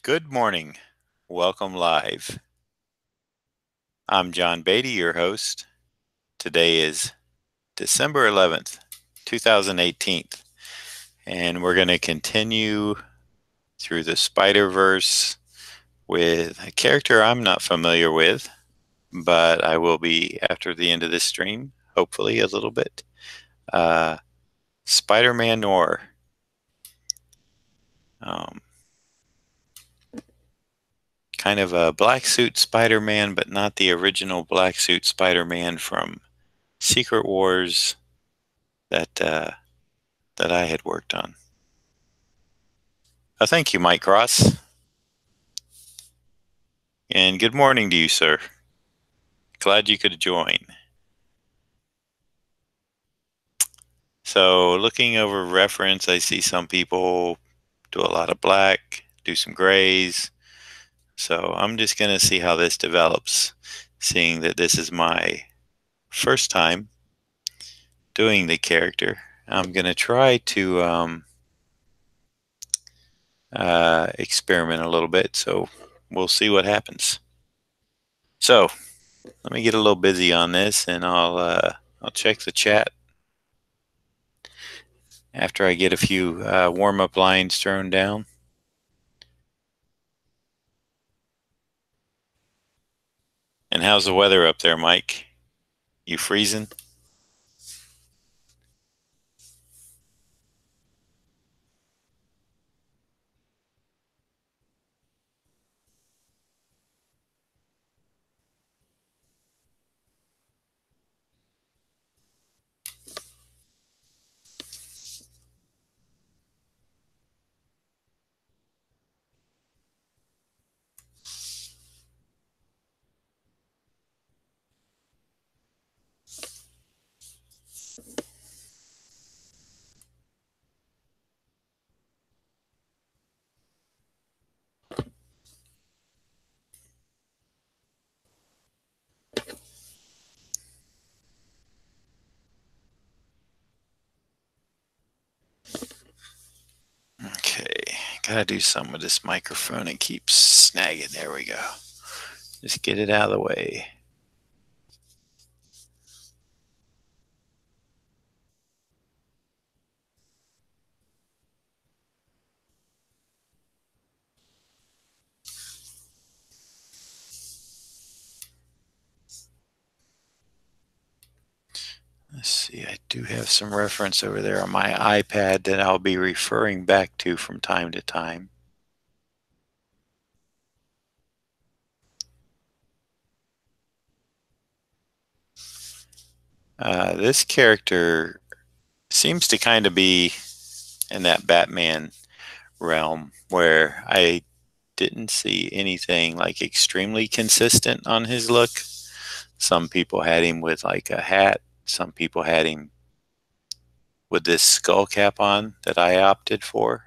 Good morning. Welcome live. I'm John Beatty, your host. Today is December 11th, 2018, and we're going to continue through the Spider-Verse with a character I'm not familiar with, but I will be after the end of this stream, hopefully a little bit. Spiderman Noir. Kind of a black suit Spider-Man, but not the original black suit Spider-Man from Secret Wars that I had worked on. Thank you, Mike Ross. And good morning to you, sir. Glad you could join. So looking over reference, I see some people do a lot of black, do some grays. So I'm just going to see how this develops, seeing that this is my first time doing the character. I'm going to try to experiment a little bit, so we'll see what happens. So let me get a little busy on this, and I'll check the chat after I get a few warm-up lines thrown down. And how's the weather up there, Mike? You freezing? Okay, gotta do something with this microphone. It keeps snagging. There we go. Just get it out of the way. Let's see, I do have some reference over there on my iPad that I'll be referring back to from time to time. This character seems to kind of be in that Batman realm where I didn't see anything like extremely consistent on his look. Some people had him with like a hat. Some people had him with this skull cap on that I opted for.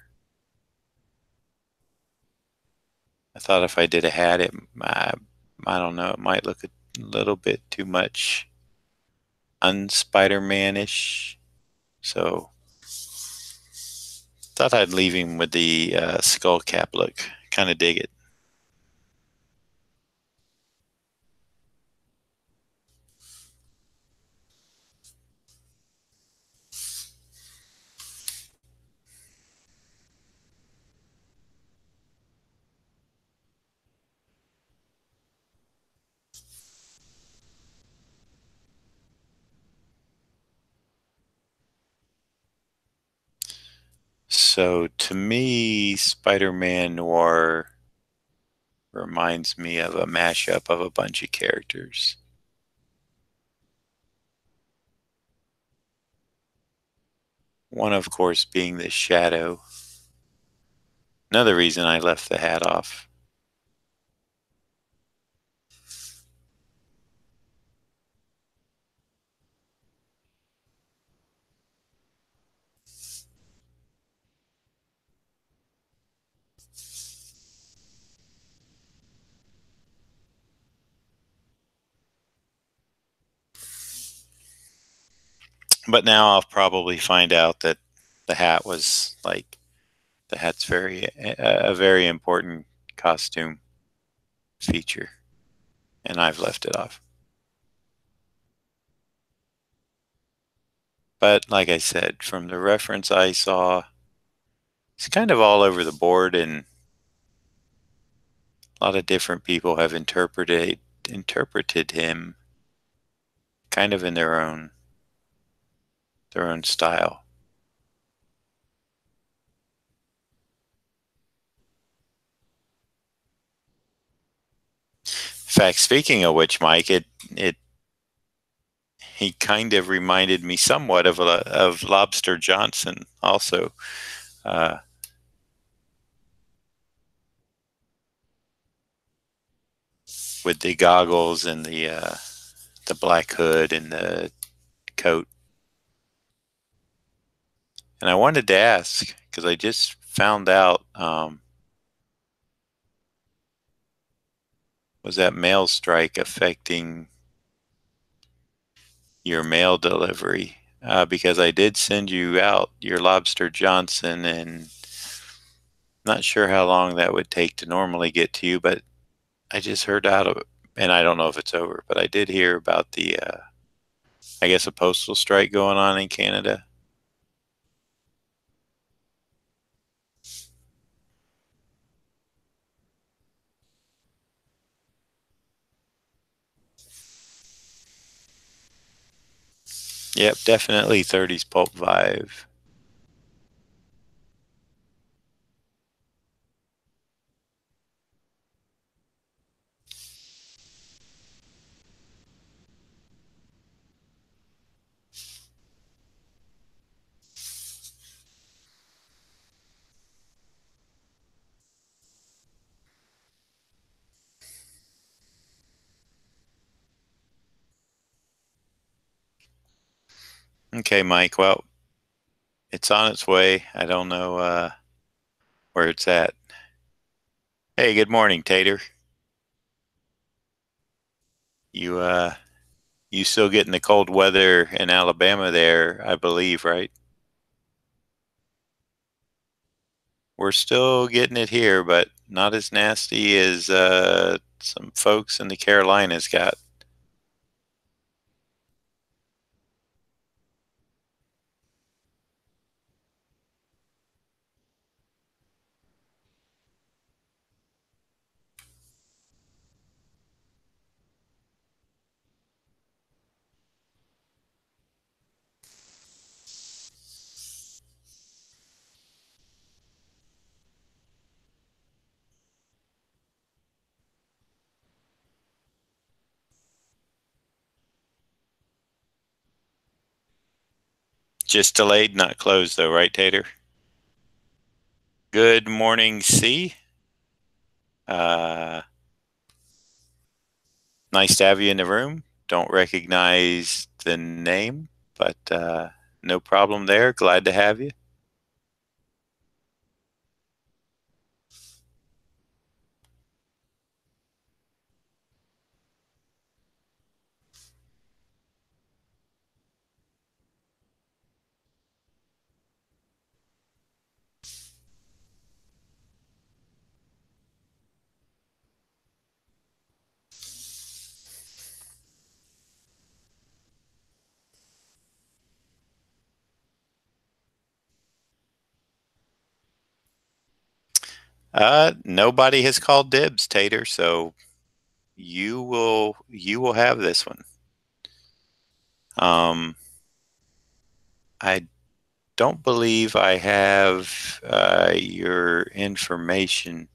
I thought if I did a hat, I don't know, it might look a little bit too much un-Spider-Man-ish. So thought I'd leave him with the skull cap look. Kind of dig it. So to me, Spider-Man Noir reminds me of a mashup of a bunch of characters. One, of course, being the Shadow. Another reason I left the hat off. But now I'll probably find out that the hat was like, the hat's a very important costume feature, and I've left it off. But like I said, from the reference I saw, it's kind of all over the board, and a lot of different people have interpreted him kind of in their own style. In fact, speaking of which, Mike, he kind of reminded me somewhat of Lobster Johnson, also. With the goggles and the black hood and the coat. And I wanted to ask, because I just found out, was that mail strike affecting your mail delivery? Because I did send you out your Lobster Johnson, and not sure how long that would take to normally get to you, but I just heard out of it, and I don't know if it's over, but I did hear about the, I guess, a postal strike going on in Canada. Yep, definitely 30s pulp vibe. Okay, Mike. Well, it's on its way. I don't know where it's at. Hey, good morning, Tater. You you still getting the cold weather in Alabama there, I believe, right? We're still getting it here, but not as nasty as some folks in the Carolinas got. Just delayed, not closed, though, right, Tater? Good morning, C. Uh, Nice to have you in the room. Don't recognize the name, but no problem there. Glad to have you. Nobody has called dibs, Tater, so you will have this one. I don't believe I have your information.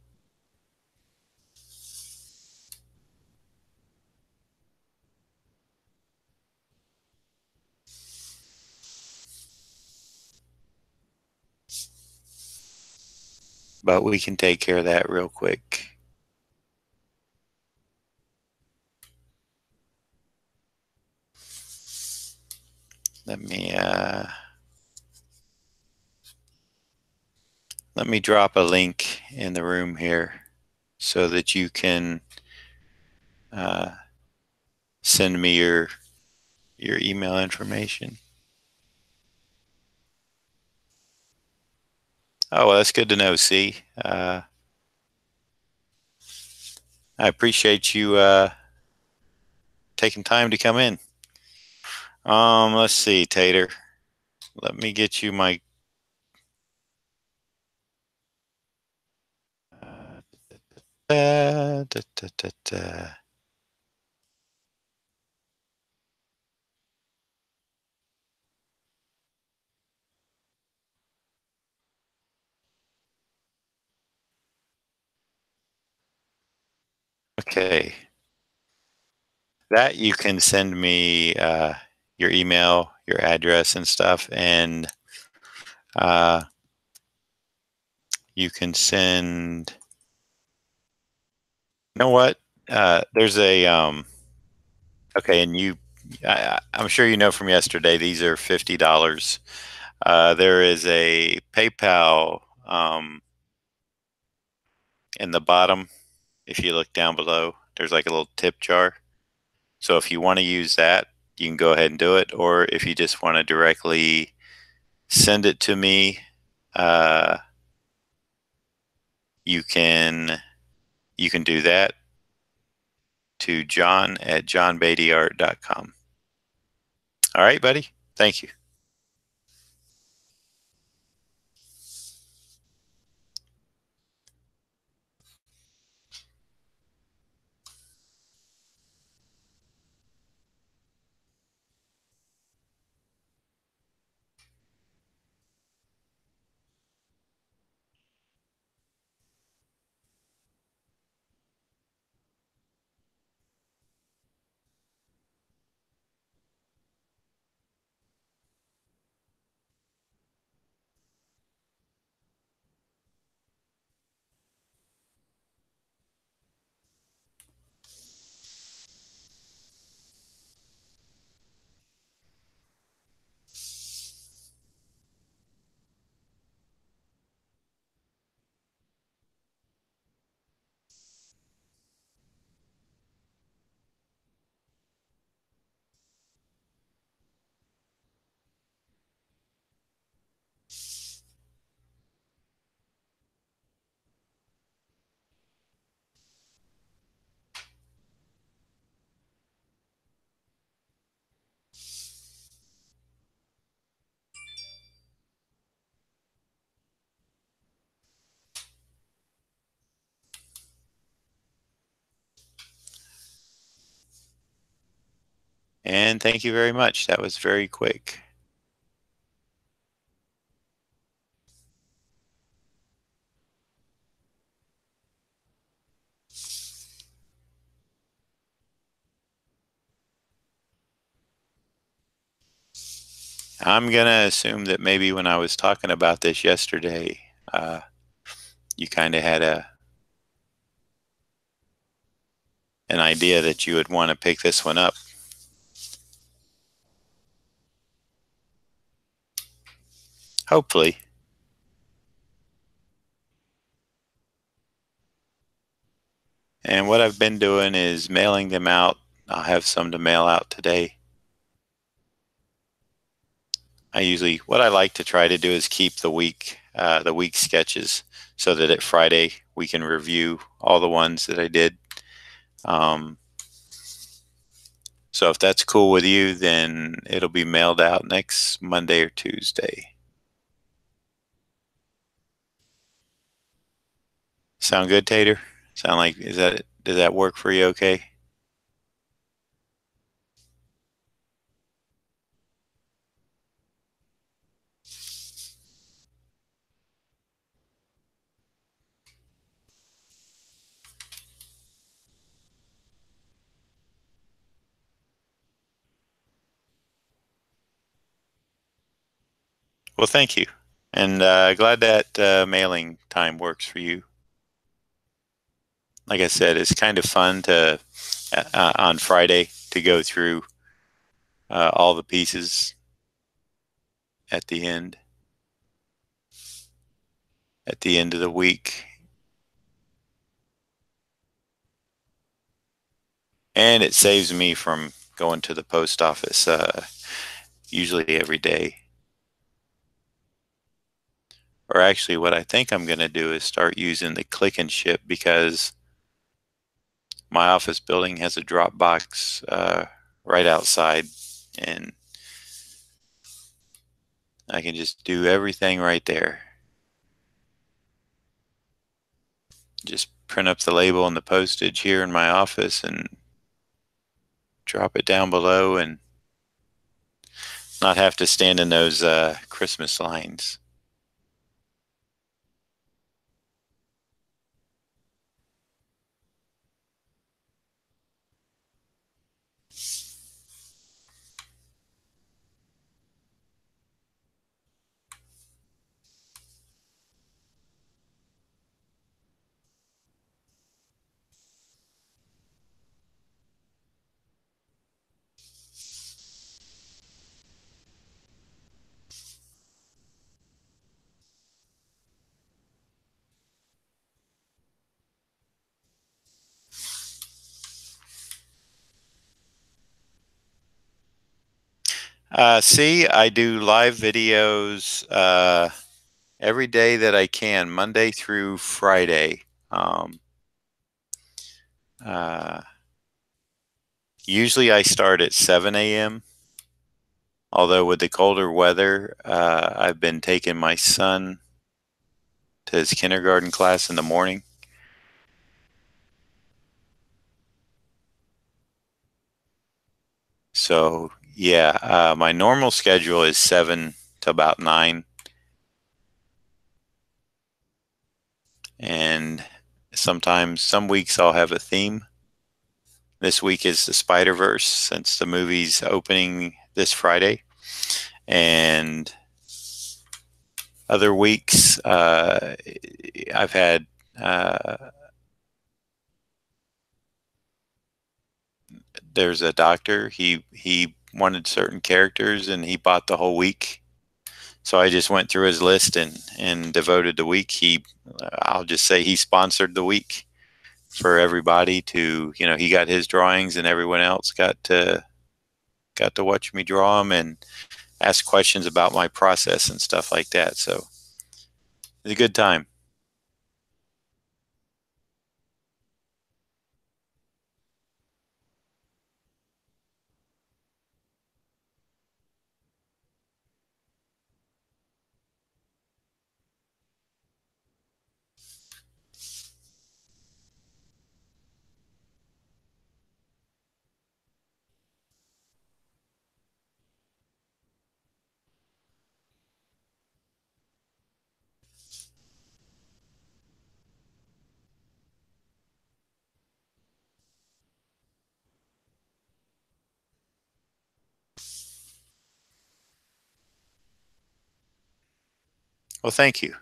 But we can take care of that real quick. Let me drop a link in the room here so that you can send me your email information. Oh, well, that's good to know. See, I appreciate you taking time to come in. Let's see, Tater. Let me get you my. Da, da, da, da, da. Okay, that you can send me your email, your address, and stuff, and uh, you can send. You know what? There's a okay, and I'm sure you know from yesterday. These are $50. There is a PayPal in the bottom. If you look down below, there's like a little tip jar. So if you want to use that, you can go ahead and do it. Or if you just want to directly send it to me, uh, you can you can do that to john@johnbeattyart.com. All right, buddy. Thank you. And thank you very much. That was very quick. I'm going to assume that maybe when I was talking about this yesterday, you kind of had an idea that you would want to pick this one up. Hopefully. And what I've been doing is mailing them out. I'll have some to mail out today. What I like to try to do is keep the week sketches so that at Friday we can review all the ones that I did. So if that's cool with you, then it'll be mailed out next Monday or Tuesday. Sound good, Tater? Sound like, does that work for you okay? Well, thank you. And glad that mailing time works for you. Like I said, it's kind of fun to on Friday to go through all the pieces at the end of the week. And it saves me from going to the post office usually every day. Or actually, what I think I'm going to do is start using the click and ship because my office building has a drop box right outside, and I can just do everything right there. Just print up the label and the postage here in my office and drop it down below and not have to stand in those Christmas lines. See, I do live videos every day that I can, Monday through Friday. Uh, Usually I start at 7 a.m. Although with the colder weather, I've been taking my son to his kindergarten class in the morning. So yeah, my normal schedule is 7 to about 9. And sometimes, some weeks I'll have a theme. This week is the Spiderverse since the movie's opening this Friday. And other weeks, I've had there's a doctor. He wanted certain characters, and he bought the whole week. So I just went through his list and devoted the week. I'll just say he sponsored the week for everybody to, he got his drawings, and everyone else got to watch me draw them and ask questions about my process and stuff like that. So it's a good time. Well, thank you.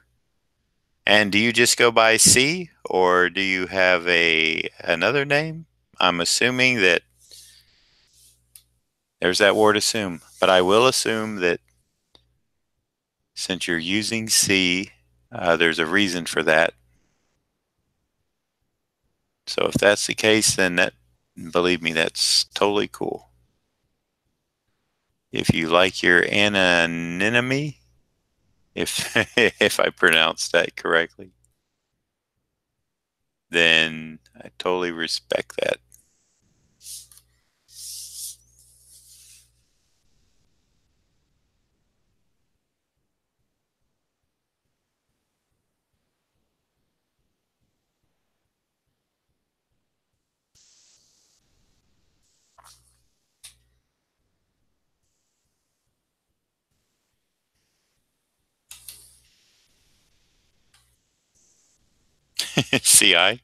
And do you just go by C, or do you have another name? I'm assuming that there's that word assume, but I will assume that since you're using C, there's a reason for that. So if that's the case, then believe me, that's totally cool. If you like your anonymity, if if I pronounced that correctly, then I totally respect that. CI.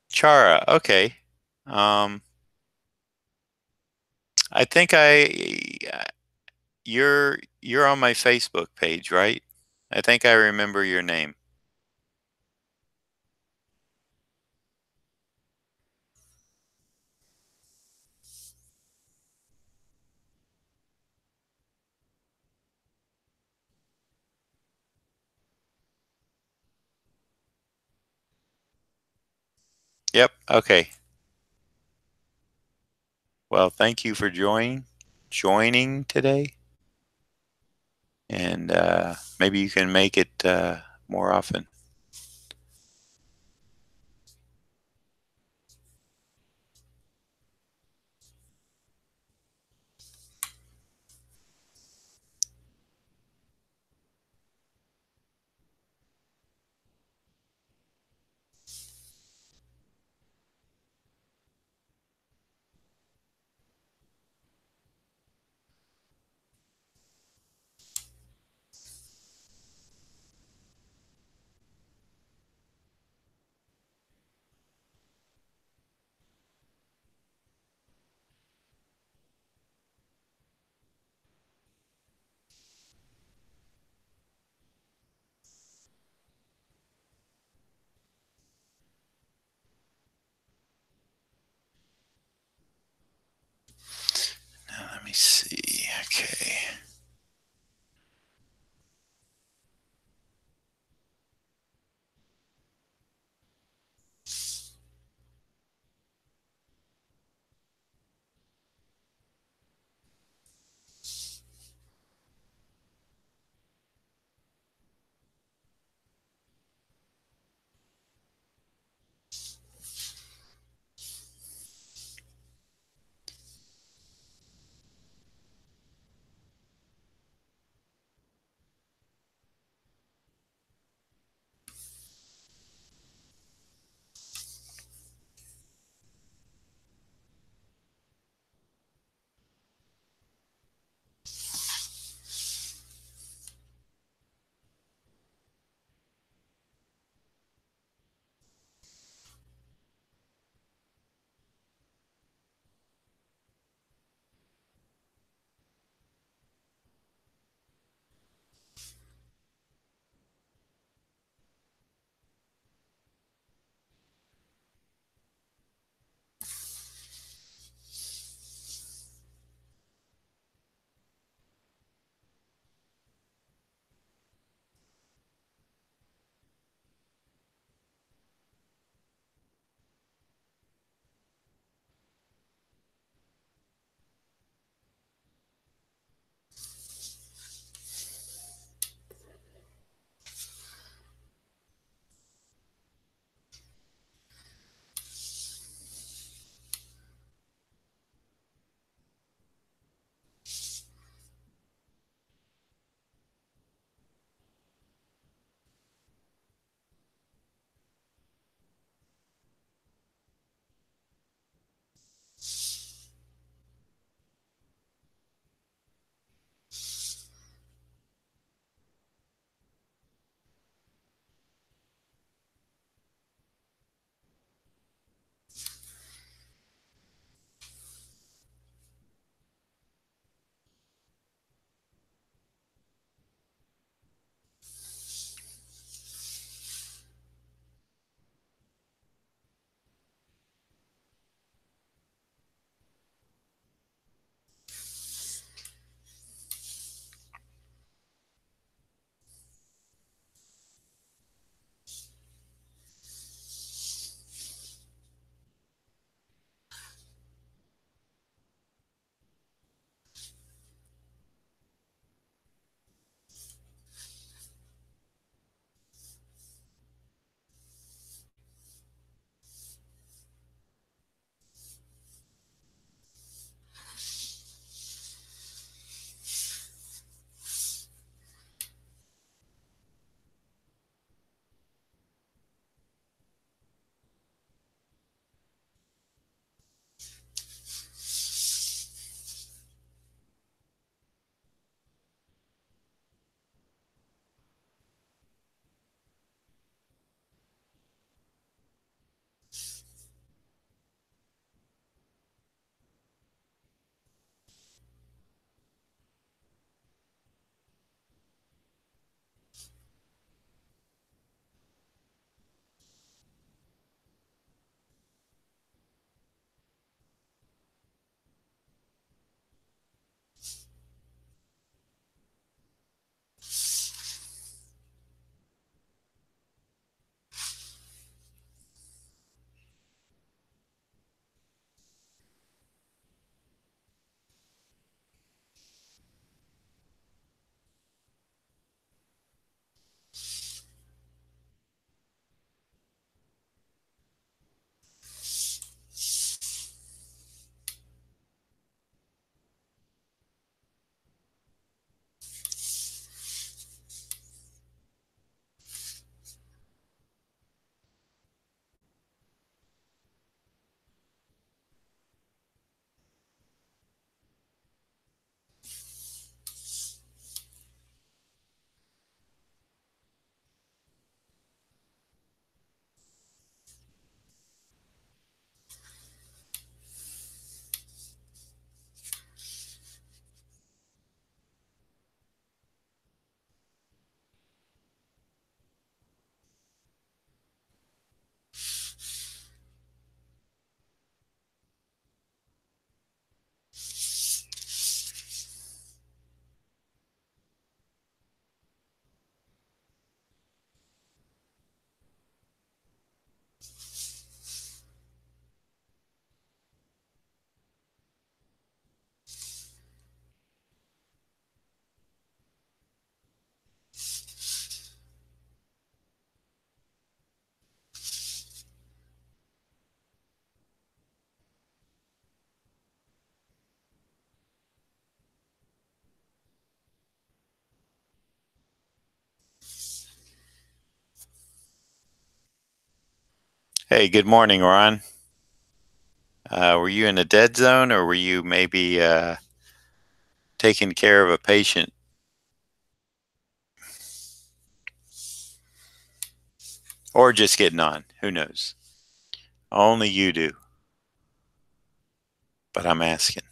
Chara. Okay. Um, I think you're on my Facebook page, right? I think I remember your name. Yep. Okay. Well, thank you for joining today, and maybe you can make it more often. Hey, good morning, Ron. Were you in a dead zone or were you maybe taking care of a patient? Or just getting on? Who knows? Only you do, but I'm asking.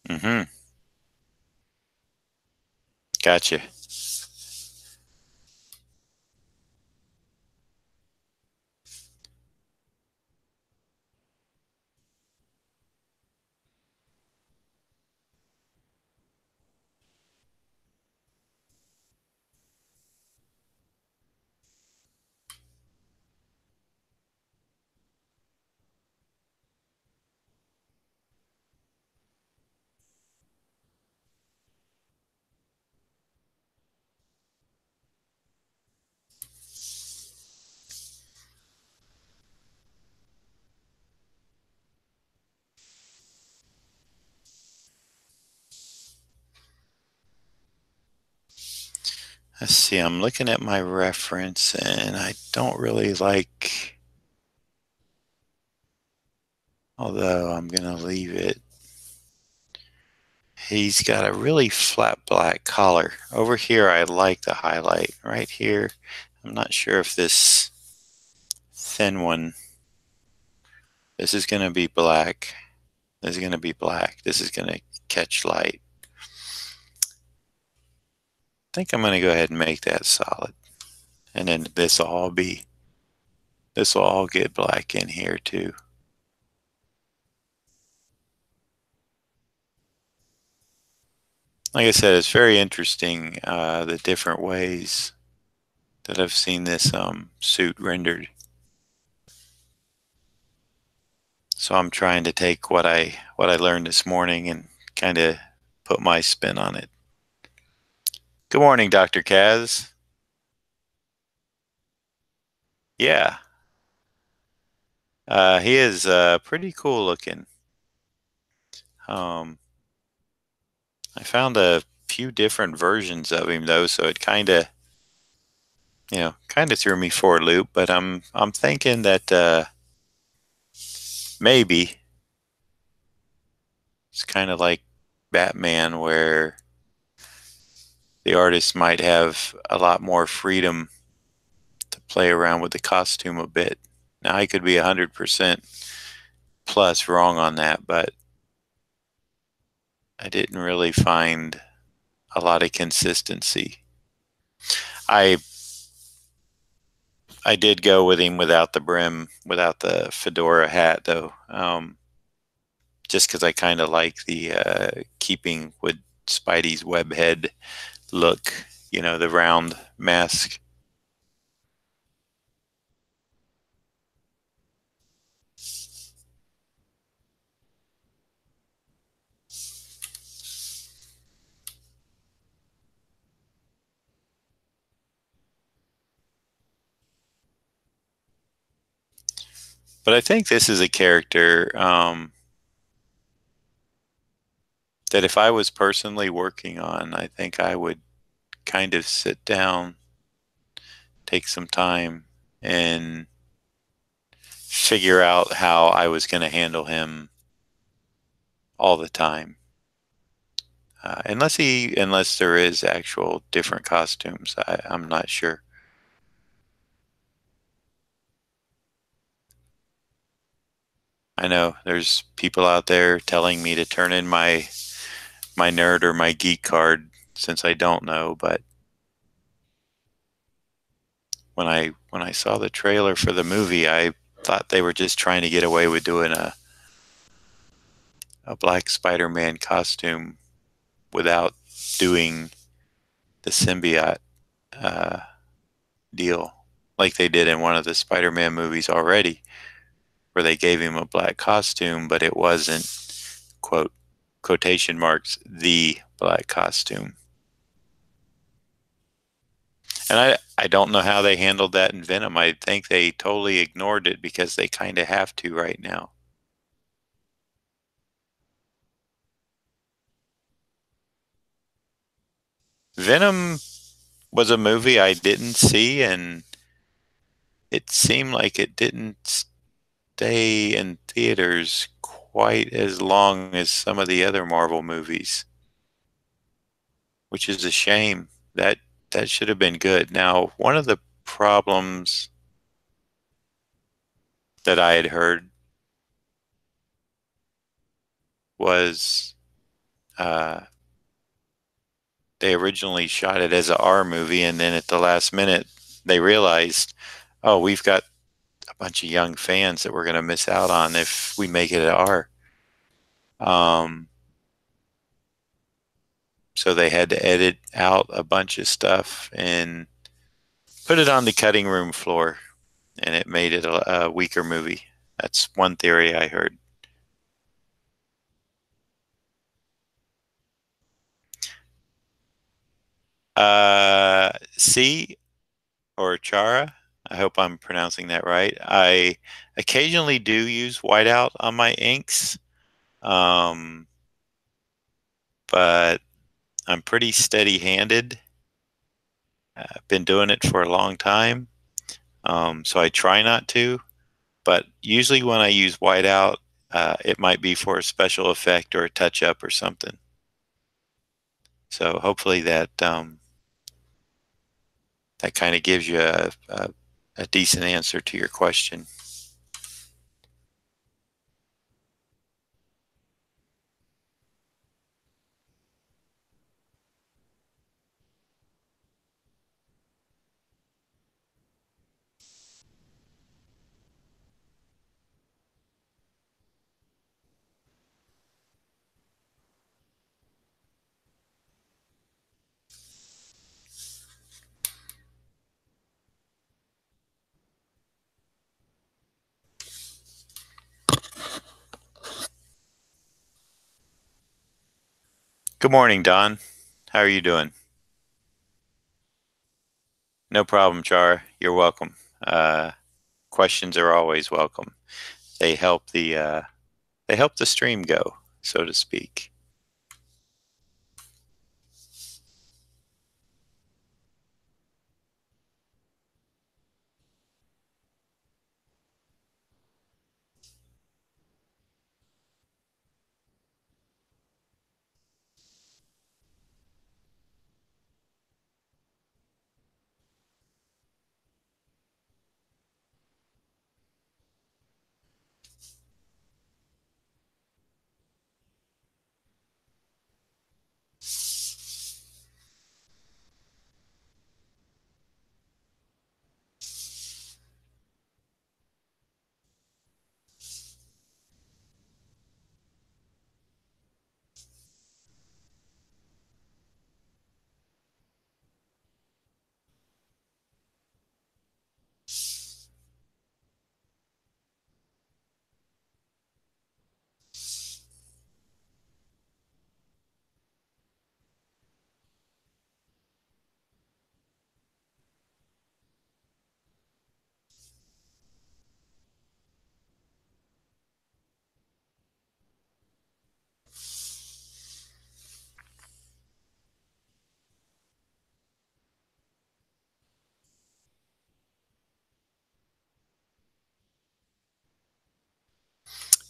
Mm-hmm. Gotcha. Let's see, I'm looking at my reference and I don't really like, although I'm going to leave it. He's got a really flat black collar. Over here, I like the highlight. Right here, I'm not sure if this thin one, this is going to be black. This is going to be black. This is going to catch light. I think I'm going to go ahead and make that solid. And then this will all get black in here too. Like I said, it's very interesting, the different ways that I've seen this suit rendered. So I'm trying to take what I learned this morning and kind of put my spin on it. Good morning, Dr. Kaz. Yeah, he is pretty cool looking. Um, I found a few different versions of him though, so it kind of threw me for a loop. But I'm thinking that maybe it's kind of like Batman, where the artist might have a lot more freedom to play around with the costume a bit. Now I could be 100% plus wrong on that, but I didn't really find a lot of consistency. I I did go with him without the brim, without the fedora hat, though, just because I kind of like the keeping with Spidey's web head look, the round mask. But I think this is a character that if I was personally working on, I think I would kind of sit down, take some time, and figure out how I was going to handle him all the time. Unless there is actual different costumes, I'm not sure. I know there's people out there telling me to turn in my nerd or my geek card since I don't know, but when I saw the trailer for the movie, I thought they were just trying to get away with doing a black Spider-Man costume without doing the symbiote uh, deal like they did in one of the Spider-Man movies already, where they gave him a black costume, but it wasn't, quote, quotation marks, the black costume. And I don't know how they handled that in Venom. I think they totally ignored it because they kind of have to right now. Venom was a movie I didn't see, and it seemed like it didn't stay in theaters quite as long as some of the other Marvel movies, which is a shame. That should have been good. Now, one of the problems that I had heard was uh, they originally shot it as a R movie, and then at the last minute they realized, oh, we've got a bunch of young fans that we're going to miss out on if we make it an R. Um, so they had to edit out a bunch of stuff and put it on the cutting room floor, and it made it a weaker movie. That's one theory I heard. C or Chara. I hope I'm pronouncing that right. I occasionally do use whiteout on my inks, um, but I'm pretty steady-handed. I've been doing it for a long time, so I try not to. But usually when I use whiteout, it might be for a special effect or a touch-up or something. So hopefully that kind of gives you a decent answer to your question. Good morning, Don. How are you doing? No problem, Char. You're welcome. Questions are always welcome. They help the stream go, so to speak.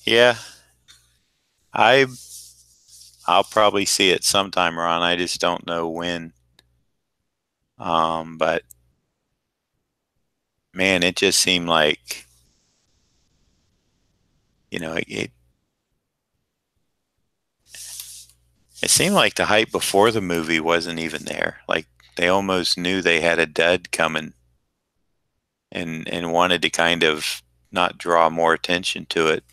Yeah, I I'll probably see it sometime around. I just don't know when. But man, it just seemed like, you know, it seemed like the hype before the movie wasn't even there. Like they almost knew they had a dud coming and wanted to kind of not draw more attention to it.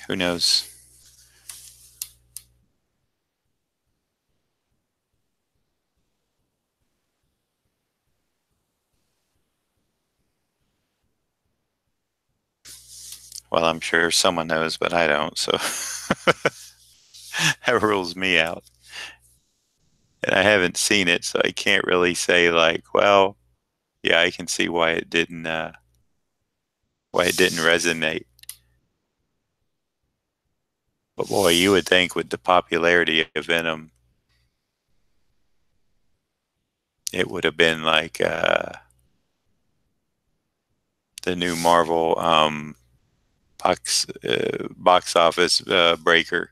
Who knows? Well, I'm sure someone knows, but I don't. So that rules me out. And I haven't seen it, so I can't really say like, well, yeah, I can see why it didn't resonate. But boy, you would think with the popularity of Venom, it would have been like the new Marvel box office breaker.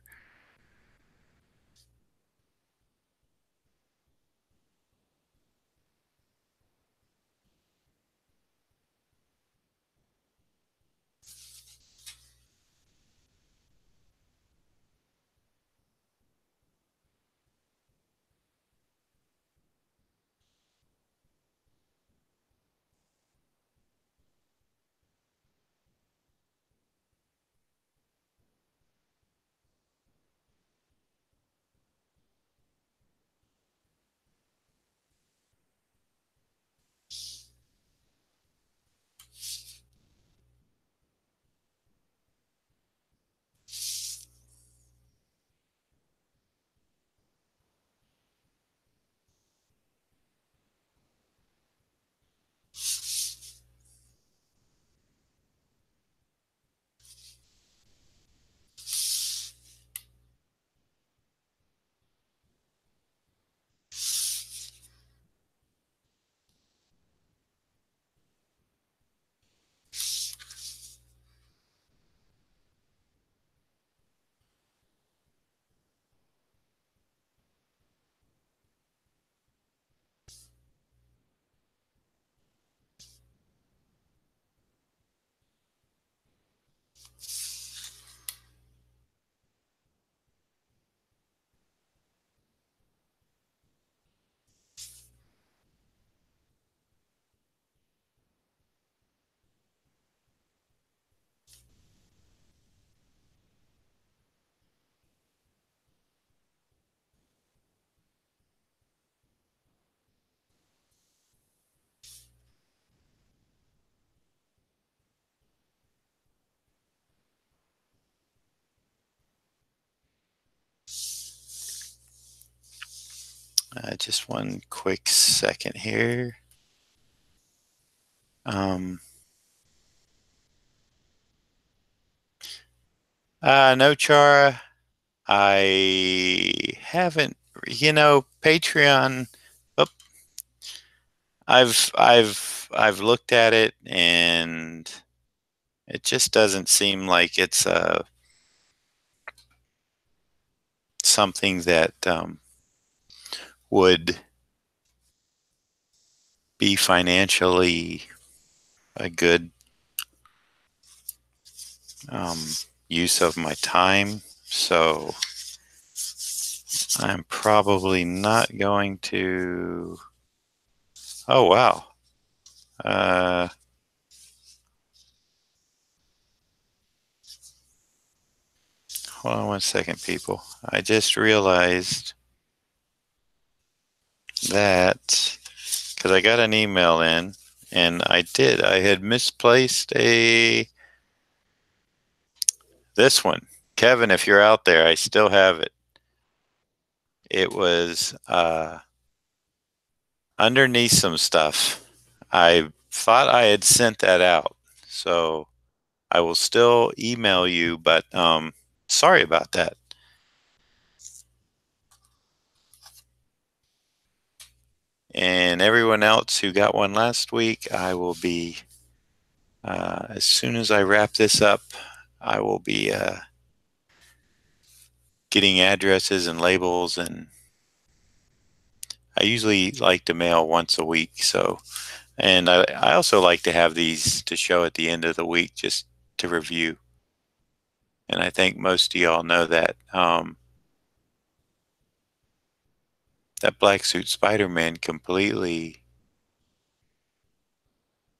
Just one quick second here. Um, no, Chara, I haven't. Patreon. Oh, I've looked at it, and it just doesn't seem like it's something that would be financially a good um, use of my time. So I'm probably not going to. Oh, wow. Uh, Hold on one second, people. I just realized that because I got an email in, and I had misplaced this one. Kevin, if you're out there, I still have it. It was underneath some stuff. I thought I had sent that out, so I will still email you, but Sorry about that. And everyone else who got one last week, I will be, as soon as I wrap this up, I will be getting addresses and labels, and I usually like to mail once a week. So, and I also like to have these to show at the end of the week just to review. And I think most of y'all know that that black suit Spider-Man completely,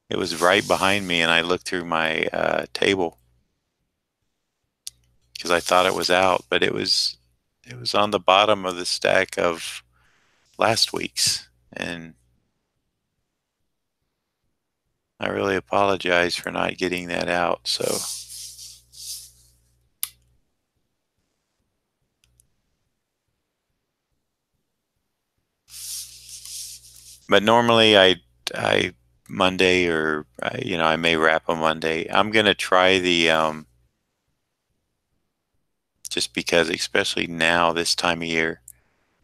it was right behind me, and I looked through my table because I thought it was out, but it was on the bottom of the stack of last week's, and I really apologize for not getting that out. So, but normally I Monday, or I may wrap a Monday. I'm gonna try the just because, especially now this time of year,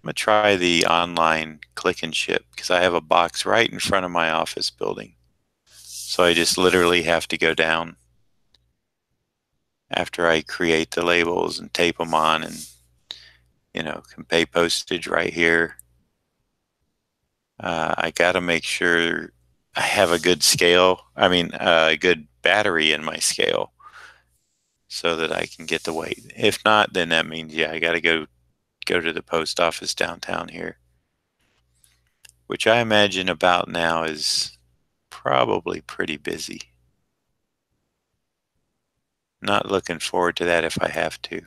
I'm gonna try the online click and ship because I have a box right in front of my office building. So I just literally have to go down after I create the labels and tape them on, and can pay postage right here. I got to make sure I have a good scale. I mean, a good battery in my scale so that I can get the weight. If not, then that means, yeah, I got to go to the post office downtown here, which I imagine about now is probably pretty busy. Not looking forward to that if I have to.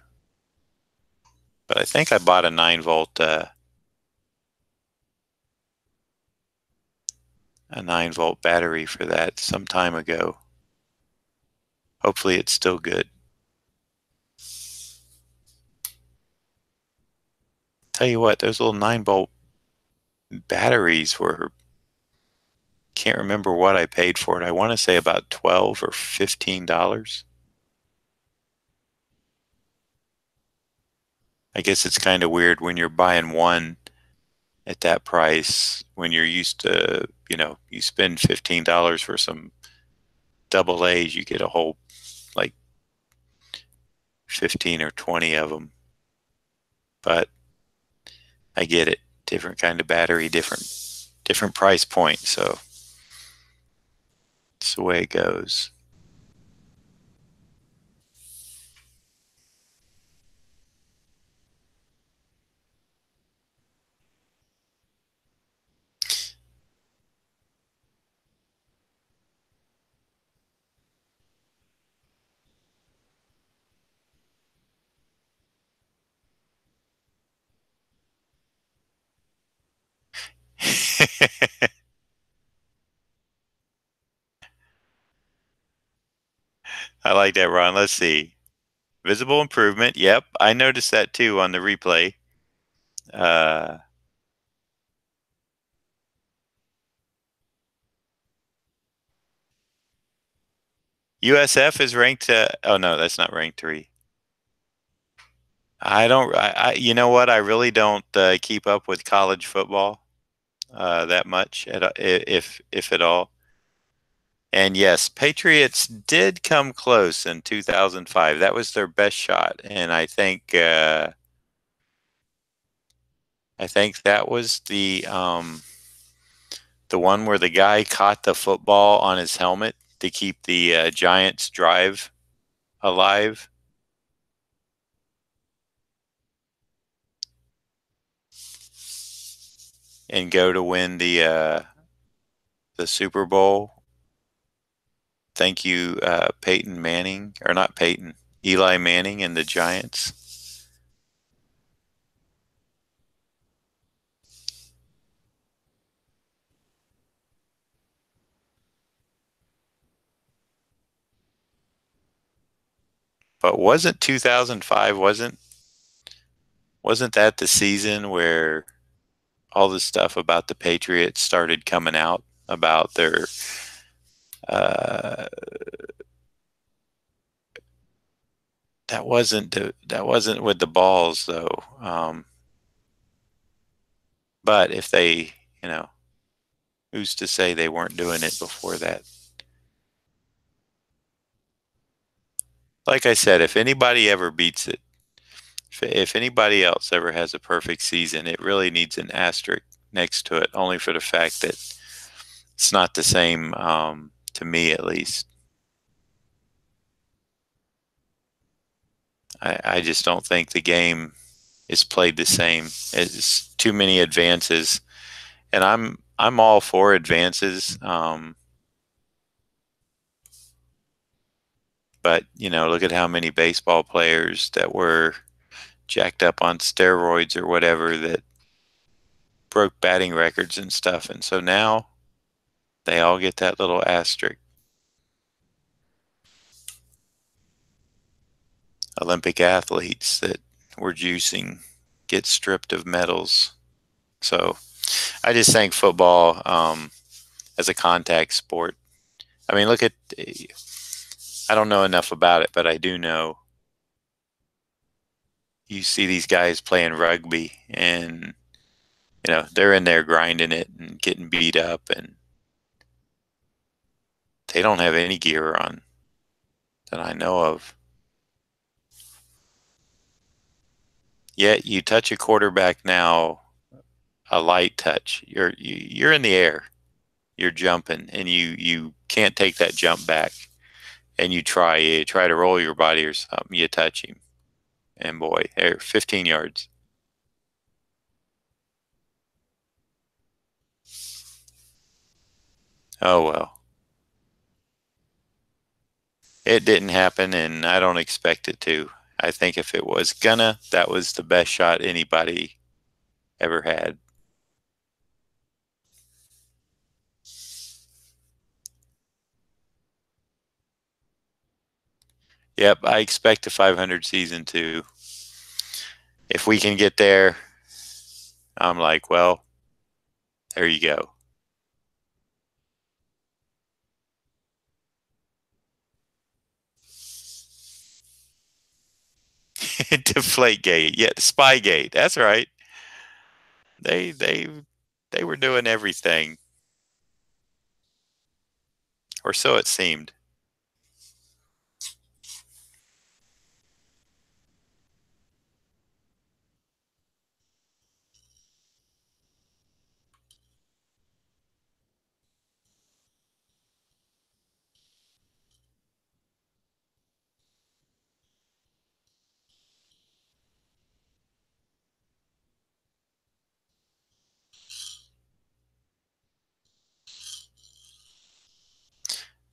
But I think I bought a 9-volt battery for that some time ago. Hopefully it's still good. Tell you what, those little 9-volt batteries were, can't remember what I paid for it. I want to say about $12 or $15. I guess it's kind of weird when you're buying one at that price when you're used to, you spend $15 for some double A's, you get a whole like 15 or 20 of them. But I get it. Different kind of battery, different price point. So it's the way it goes. I like that, Ron. Let's see. Visible improvement. Yep, I noticed that too on the replay. Uh, USF is ranked. Oh no, that's not ranked 3. I don't. You know what? I really don't keep up with college football that much, if at all. And yes, Patriots did come close in 2005. That was their best shot, and I think that was the one where the guy caught the football on his helmet to keep the Giants' drive alive. And go to win the Super Bowl. Thank you, Peyton Manning, or not Peyton, Eli Manning and the Giants. But wasn't 2005, wasn't that the season where all the stuff about the Patriots started coming out about their uh, that wasn't with the balls though. But if they, you know, who's to say they weren't doing it before that? Like I said, if anybody ever beats it, if anybody else ever has a perfect season, it really needs an asterisk next to it, only for the fact that it's not the same, to me at least. I just don't think the game is played the same. It's too many advances, and I'm all for advances. But look at how many baseball players that were jacked up on steroids or whatever that broke batting records and stuff, and so now they all get that little asterisk. Olympic athletes that were juicing get stripped of medals. So I just think football, as a contact sport. I mean, I don't know enough about it, but I do know you see these guys playing rugby and, they're in there grinding it and getting beat up, and they don't have any gear on that I know of. Yet you touch a quarterback now, a light touch, you're in the air, you're jumping, and you can't take that jump back. And you try to roll your body or something, you touch him, and boy, 15 yards. Oh well, it didn't happen, and I don't expect it to. I think if it was gonna, that was the best shot anybody ever had. Yep, I expect a 500 season too. If we can get there, I'm like, well, there you go. Deflategate, yeah, Spygate. That's right. They they they were doing everything, or so it seemed.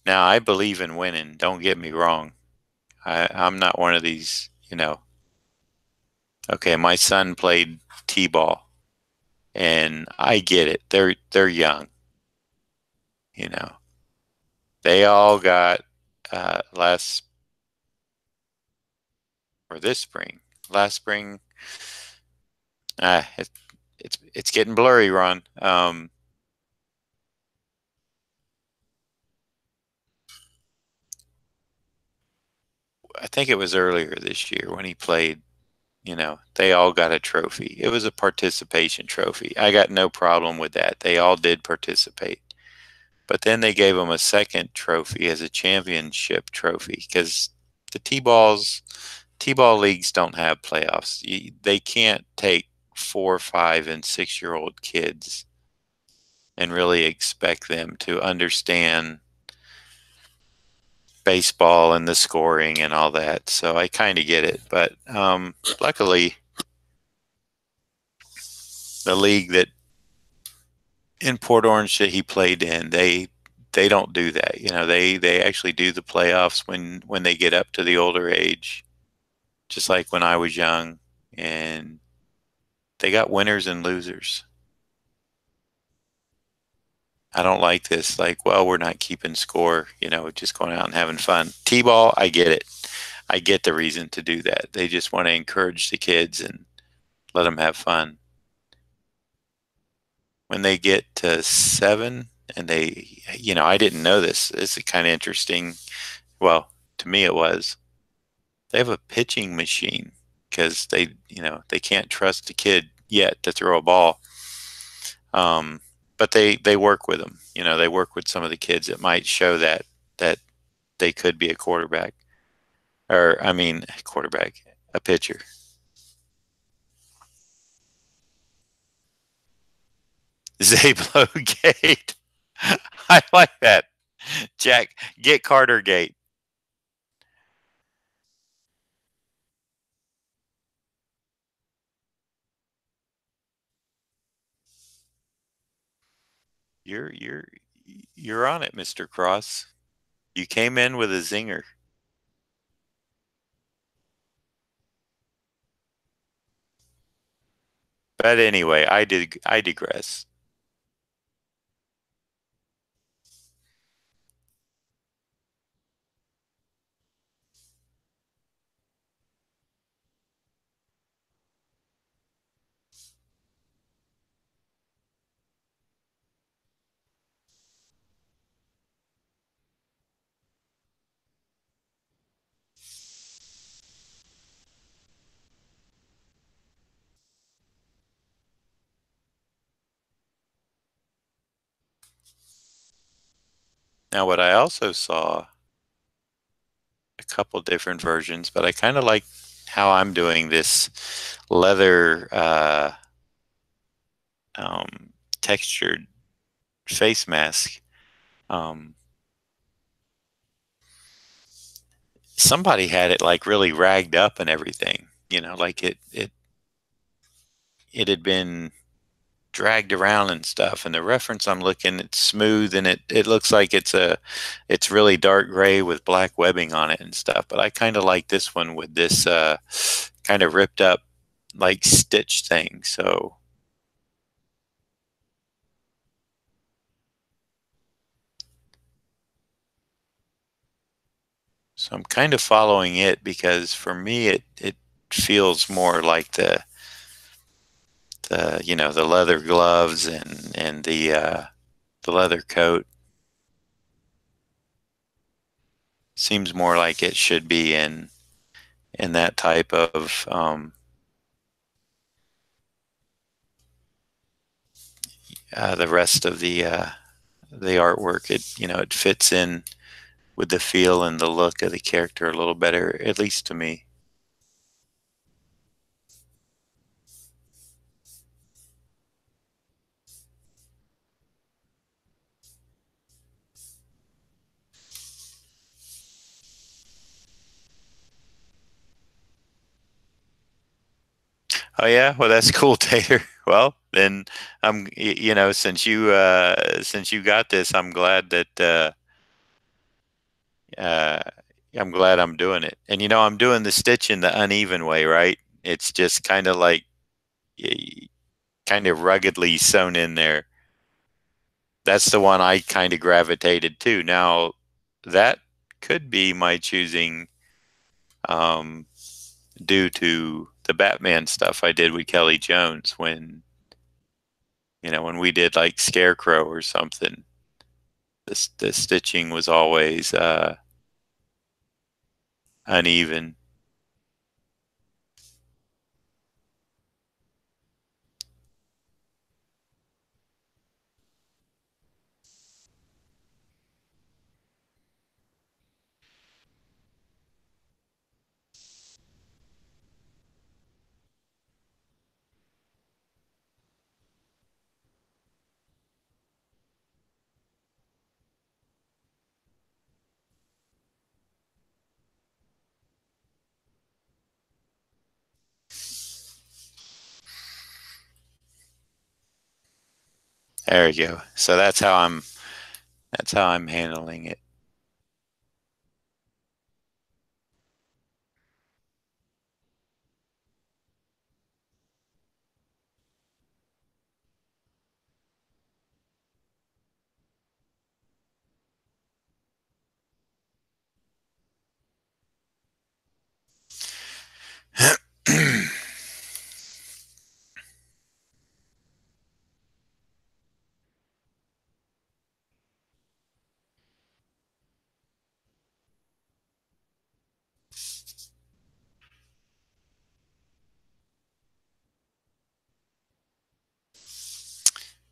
Now I believe in winning. Don't get me wrong. I'm not one of these. Okay, my son played t-ball, and I get it. They're young. You know, they all got last or this spring. Last spring, uh, it, it's getting blurry, Ron. I think it was earlier this year when he played. They all got a trophy. It was a participation trophy. I got no problem with that. They all did participate. But then they gave him a second trophy as a championship trophy because the T-ball leagues don't have playoffs. They can't take 4, 5, and 6-year-old kids and really expect them to understand baseball and the scoring and all that. So I kind of get it. But luckily, the league that in Port Orange that he played in, they don't do that. They actually do the playoffs when they get up to the older age, just like when I was young, and they got winners and losers. I don't like this. Like, well, we're not keeping score. Just going out and having fun. T-ball, I get it. I get the reason to do that. They just want to encourage the kids and let them have fun. When they get to 7 and I didn't know this. This is kind of interesting. Well, to me it was. they have a pitching machine because they can't trust the kid yet to throw a ball. But they work with them. They work with some of the kids that might show that they could be a quarterback, or I mean, quarterback, a pitcher. Zablo Gate. I like that. Jack, get Carter Gate. You're you're you're on it, Mr. Cross. You came in with a zinger. But anyway, I digress. Now, what I also saw a couple different versions, but I kind of like how I'm doing this leather textured face mask. Um, Somebody had it like really ragged up and everything. Like it had been dragged around and stuff. And the reference I'm looking, it's smooth and it looks like it's really dark gray with black webbing on it and stuff. But I kind of like this one with this kind of ripped up like stitch thing. So I'm kind of following it because for me it feels more like the leather gloves and the leather coat seems more like it should be in that type of the rest of the artwork. It fits in with the feel and the look of the character a little better, at least to me. Oh yeah, well that's cool, Tater. Well, then since you got this, uh, I'm glad I'm doing it. And I'm doing the stitch in the uneven way, right? It's just kind of like kind of ruggedly sewn in there. That's the one I kind of gravitated to. Now, that could be my choosing, um, due to the Batman stuff I did with Kelly Jones when we did like Scarecrow or something. The stitching was always uneven. There you go. So that's how I'm handling it.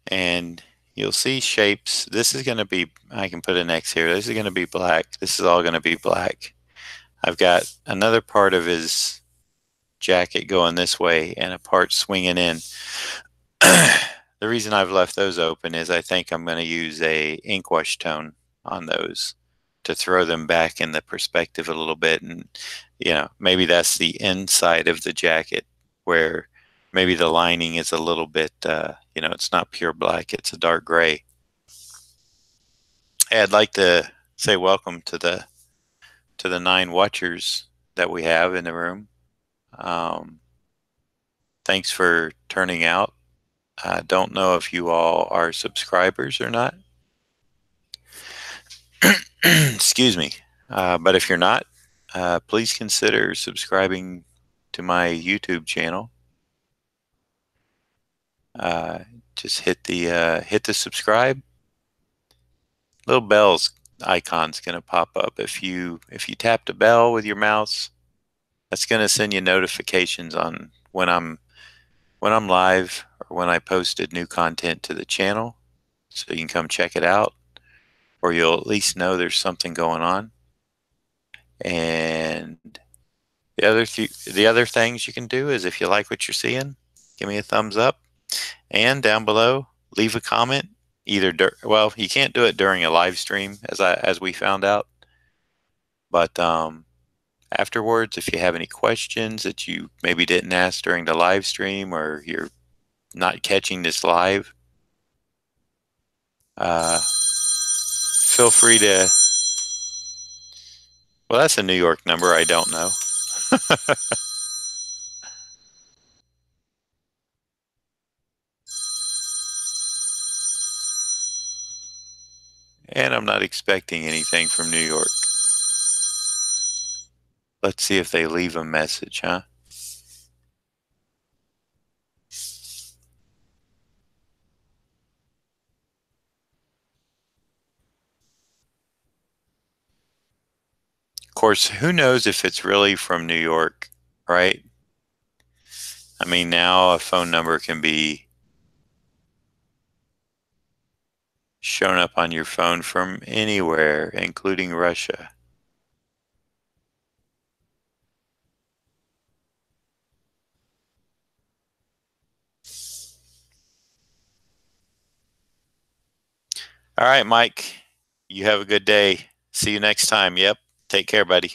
and you'll see shapes. This is going to be, I can put an X here. This is going to be black. This is all going to be black. I've got another part of his jacket going this way and a part swinging in. The reason I've left those open is I think I'm going to use a ink wash tone on those to throw them back in the perspective a little bit. And, you know, maybe that's the inside of the jacket where maybe the lining is a little bit, you know, it's not pure black, it's a dark gray. Hey, I'd like to say welcome to the 9 watchers that we have in the room. Thanks for turning out. I don't know if you all are subscribers or not. Excuse me. But if you're not, please consider subscribing to my YouTube channel. Just hit the subscribe. Little bells icon's gonna pop up. If you tap the bell with your mouse, that's gonna send you notifications on when I'm live or when I posted new content to the channel, so you can come check it out, or you'll at least know there's something going on. And the other things you can do is, if you like what you're seeing, give me a thumbs up, and down below leave a comment. Either well, you can't do it during a live stream, as we found out, but afterwards, if you have any questions that you maybe didn't ask during the live stream, or you're not catching this live, feel free to. Well, that's a New York number. I don't know. And I'm not expecting anything from New York. Let's see if they leave a message, huh? Of course, who knows if it's really from New York, right? I mean, now a phone number can be shown up on your phone from anywhere, including Russia. All right, Mike, you have a good day. See you next time. Yep. Take care, buddy.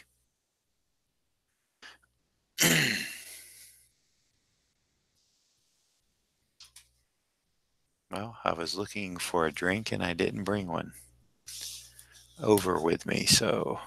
Well, I was looking for a drink and I didn't bring one over with me, so.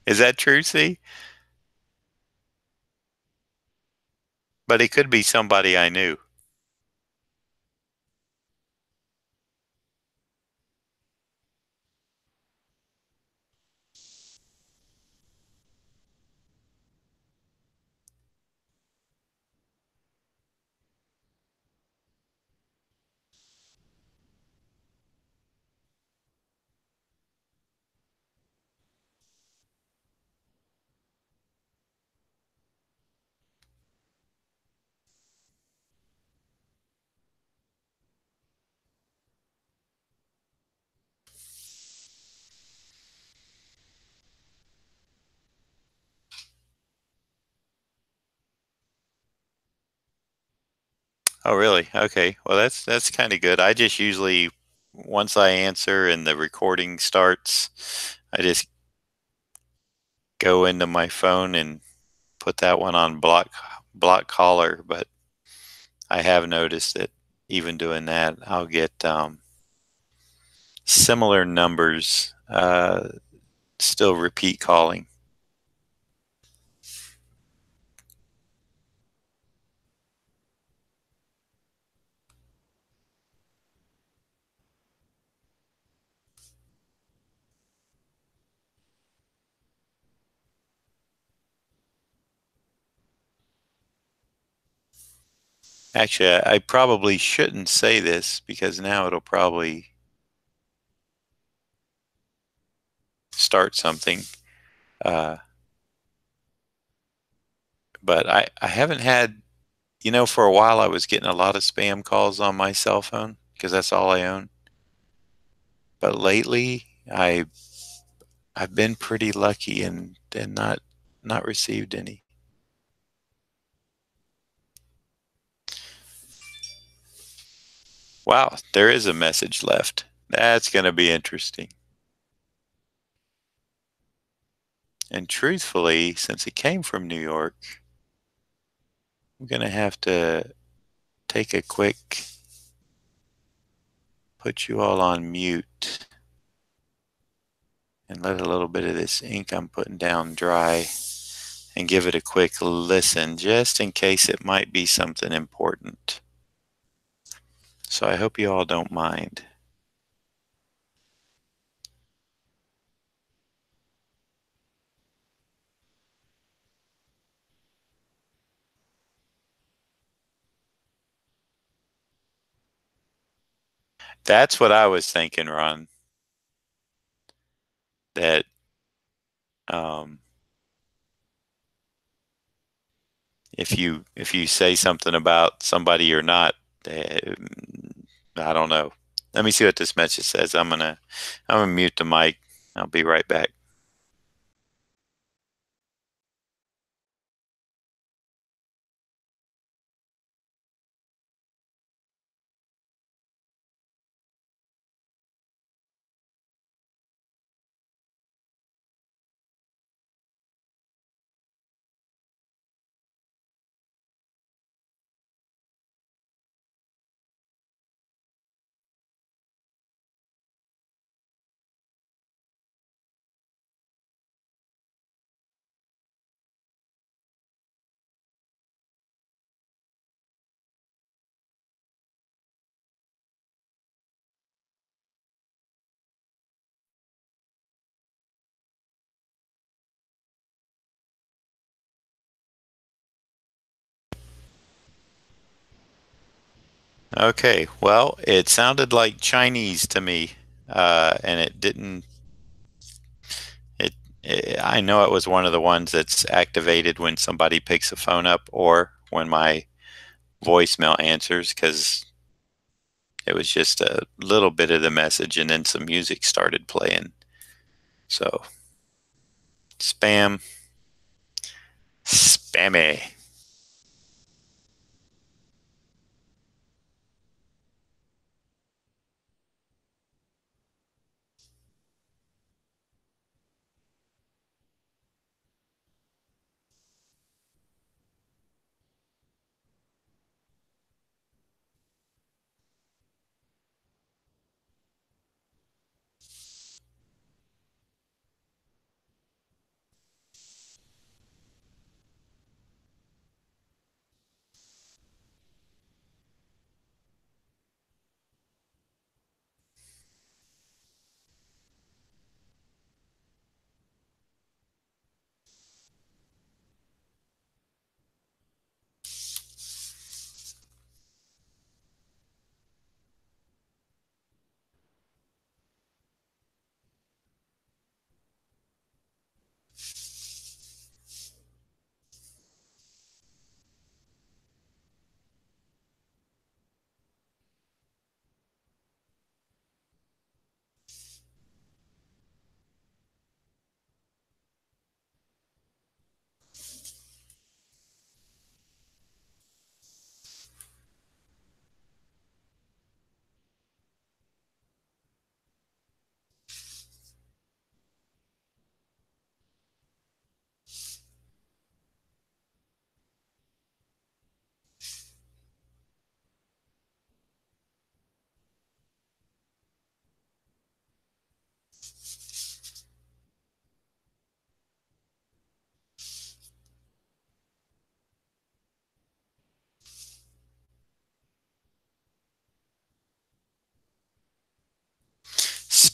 Is that true, see? But it could be somebody I knew. Oh, really? Okay. Well, that's kind of good. I just usually, once I answer and the recording starts, I just go into my phone and put that one on block collar. But I have noticed that, even doing that, I'll get similar numbers still repeat calling. Actually, I probably shouldn't say this because now it'll probably start something. Uh, but I haven't had, for a while I was getting a lot of spam calls on my cell phone because that's all I own. But lately, I've been pretty lucky and not received any. Wow, there is a message left. That's going to be interesting. And truthfully, since it came from New York, I'm going to have to take a quick, put you all on mute and let a little bit of this ink I'm putting down dry and give it a quick listen just in case it might be something important. So I hope you all don't mind. That's what I was thinking, Ron, that um, if you say something about somebody you're not, uh, I don't know. Let me see what this message says. I'm gonna mute the mic. I'll be right back. Okay, well, it sounded like Chinese to me, and it didn't. I know it was one of the ones that's activated when somebody picks a phone up or when my voicemail answers because it was just a little bit of the message and then some music started playing. So, spam, spammy.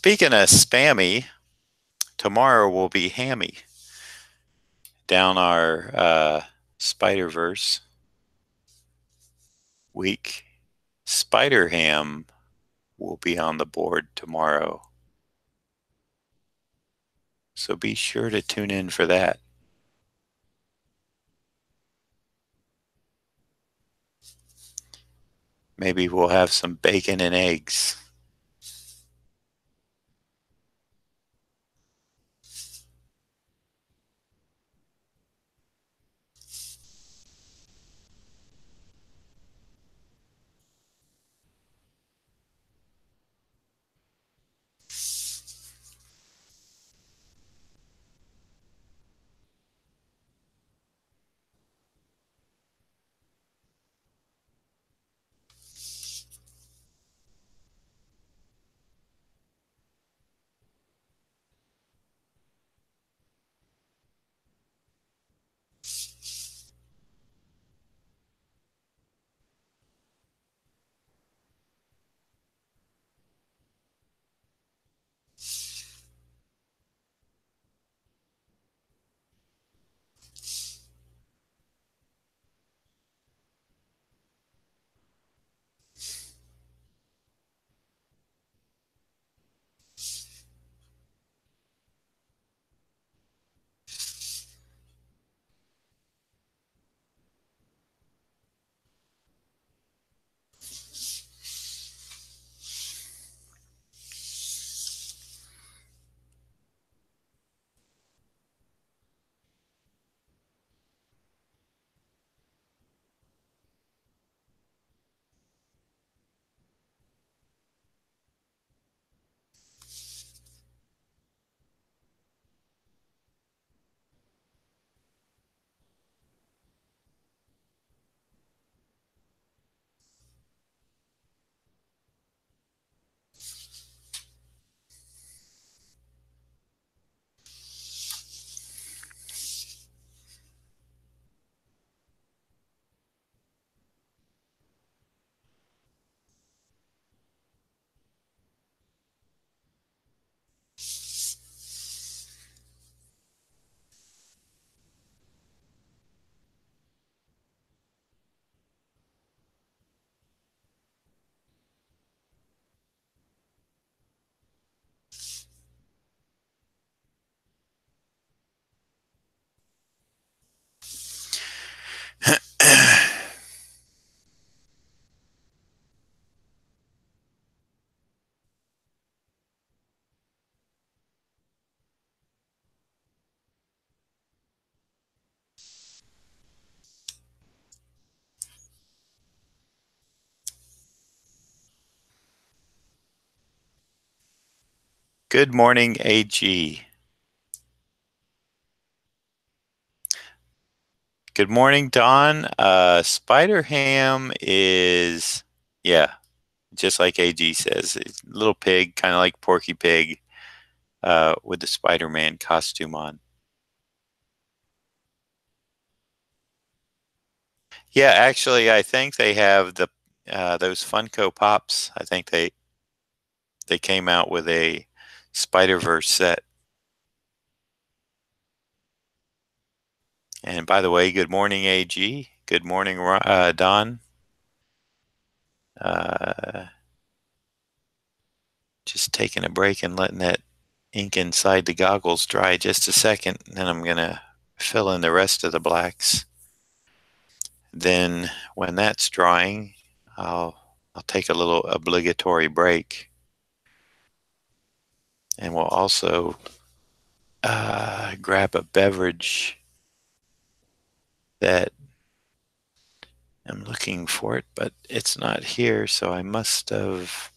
Speaking of spammy, tomorrow will be hammy. Down our spiderverse week, Spider Ham will be on the board tomorrow. So be sure to tune in for that. Maybe we'll have some bacon and eggs. Good morning, AG. Good morning, Don. Spider Ham is, yeah, just like AG says, it's a little pig, kind of like Porky Pig, with the Spider-Man costume on. Yeah, actually, I think they have those Funko Pops. I think they came out with a Spider-Verse set. And by the way, good morning, AG. Good morning, Don. Uh, just taking a break and letting that ink inside the goggles dry just a second, and then I'm gonna fill in the rest of the blacks. Then when that's drying, I'll take a little obligatory break, and we'll also grab a beverage that I'm looking for it, but it's not here, so I must have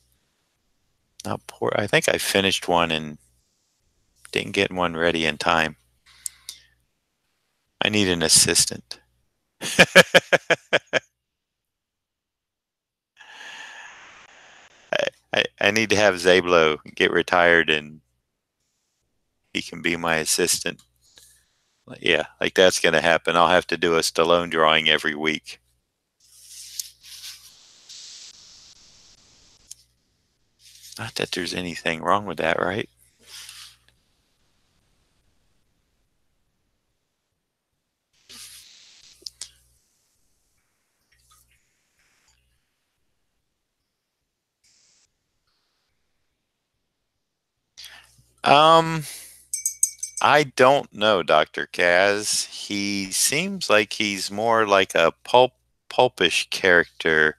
not poured. I think I finished one and didn't get one ready in time. I need an assistant. I need to have Zablo get retired and he can be my assistant. Yeah, like that's going to happen. I'll have to do a Stallone drawing every week. Not that there's anything wrong with that, right? Um, I don't know, Dr. Kaz. He seems like he's more like a pulpish character.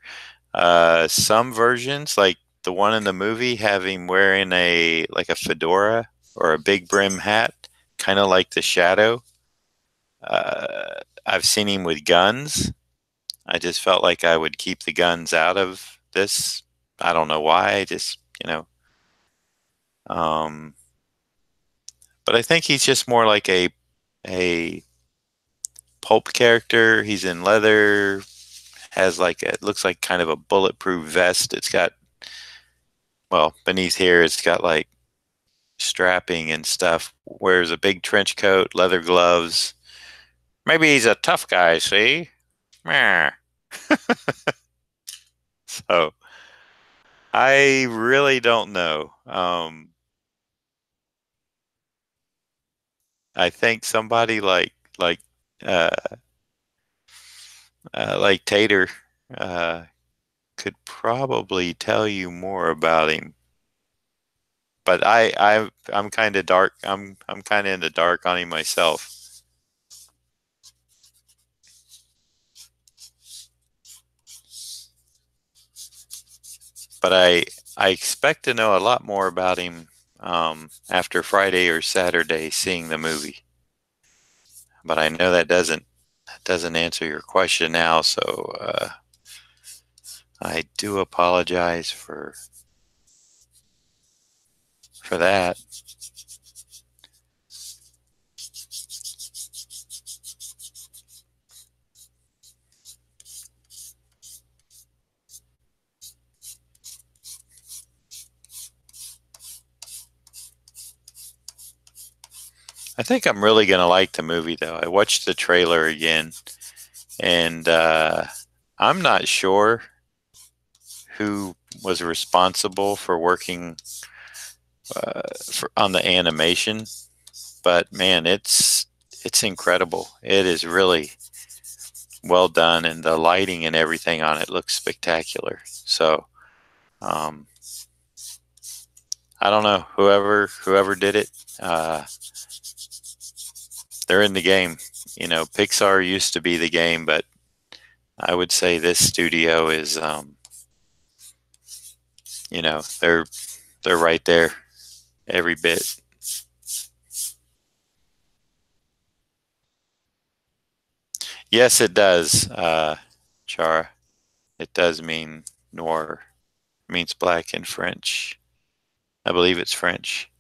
Some versions, like the one in the movie, have him wearing a like a fedora or a big brim hat, kind of like the Shadow. I've seen him with guns. I just felt like I would keep the guns out of this. I don't know why. I just, um, but I think he's just more like a pulp character. He's in leather, has like it looks like kind of a bulletproof vest. It's got well beneath here. It's got like strapping and stuff. Wears a big trench coat, leather gloves. Maybe he's a tough guy. See, Meh. So I really don't know. I think somebody uh, like Tater uh, could probably tell you more about him. But I'm kind of dark. I'm kind of in the dark on him myself. But I expect to know a lot more about him after Friday or Saturday seeing the movie. But I know that doesn't answer your question now, so I do apologize for that. I think I'm really gonna like the movie though. I watched the trailer again, and I'm not sure who was responsible for working on the animation, but man, it's incredible. It is really well done, and the lighting and everything on it looks spectacular. So um, I don't know whoever did it. They're in the game. Pixar used to be the game, but I would say this studio is, they're right there every bit. Yes, it does, Chara. It does mean noir. It means black in French. I believe it's French.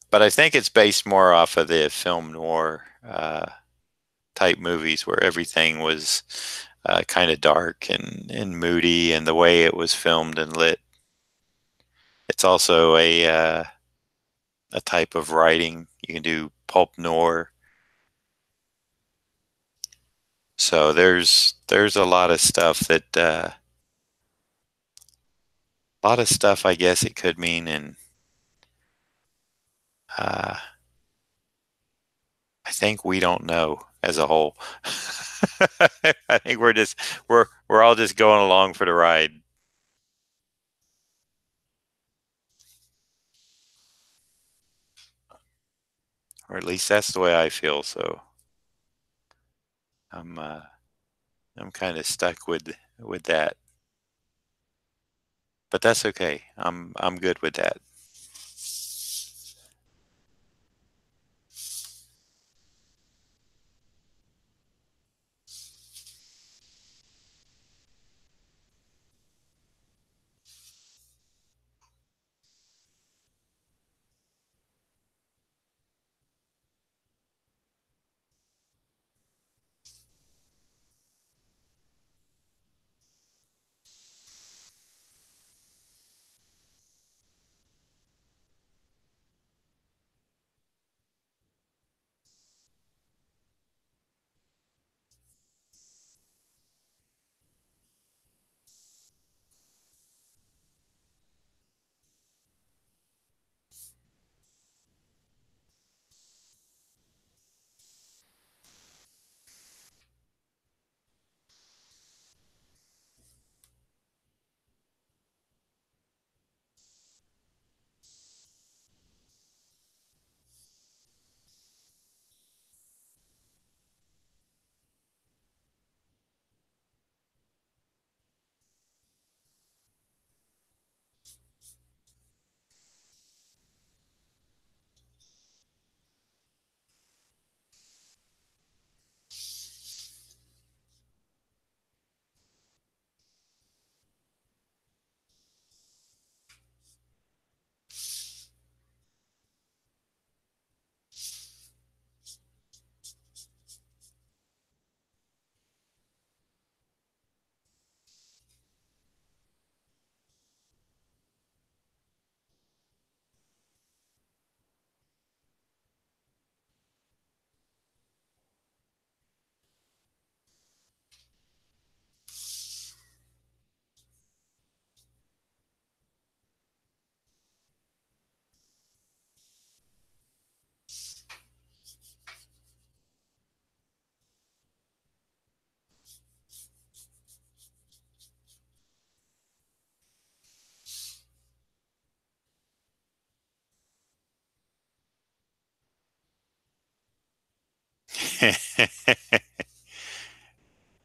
But I think it's based more off of the film noir type movies where everything was kind of dark and moody, and the way it was filmed and lit. It's also a type of writing. You can do pulp noir. So there's a lot of stuff I guess it could mean, and uh, I think we don't know as a whole. I think we're all just going along for the ride, or at least that's the way I feel. So I'm uh, I'm kind of stuck with that, but that's okay. I'm good with that.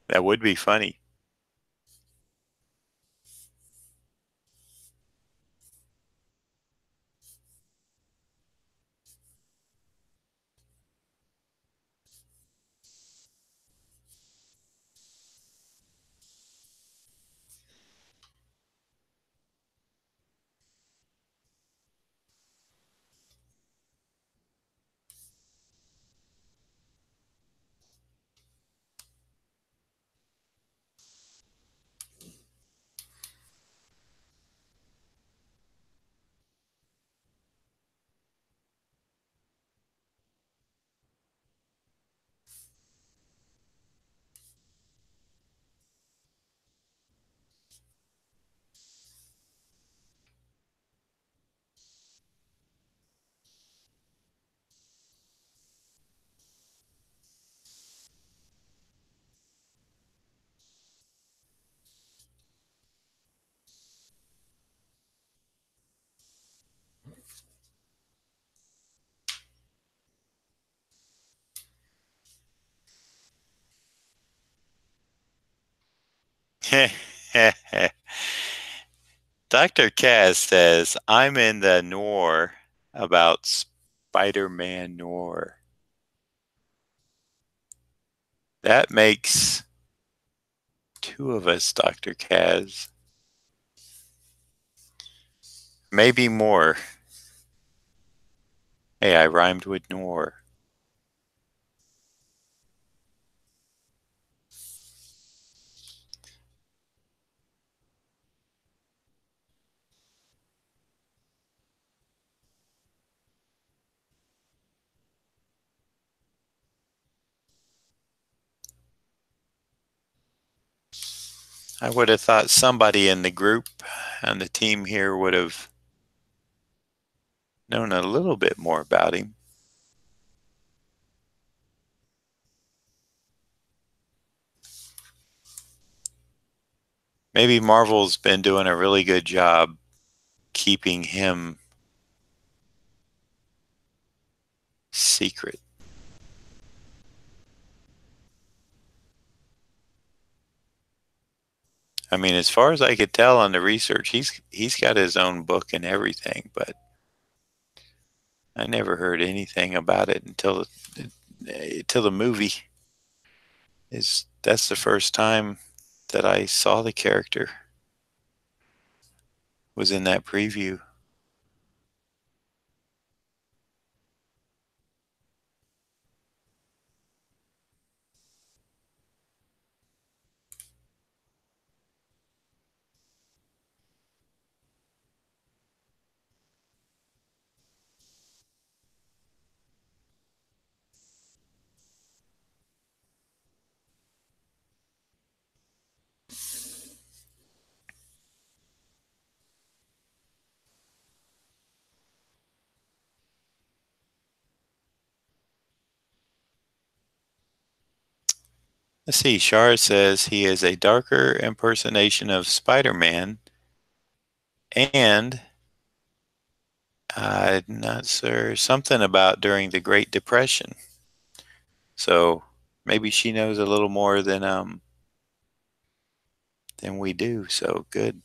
That would be funny. Dr. Kaz says, I'm in the Noir about Spider-Man Noir. That makes two of us, Dr. Kaz. Maybe more. Hey, I rhymed with Noir. I would have thought somebody in the group and the team here would have known a little bit more about him. Maybe Marvel's been doing a really good job keeping him secret. I mean, as far as I could tell on the research, he's got his own book and everything, but I never heard anything about it until the movie. That's the first time that I saw the character was in that preview. Let's see. Shar says he is a darker impersonation of Spider-Man, and I'm not sure something about during the Great Depression. So maybe she knows a little more than we do. So good.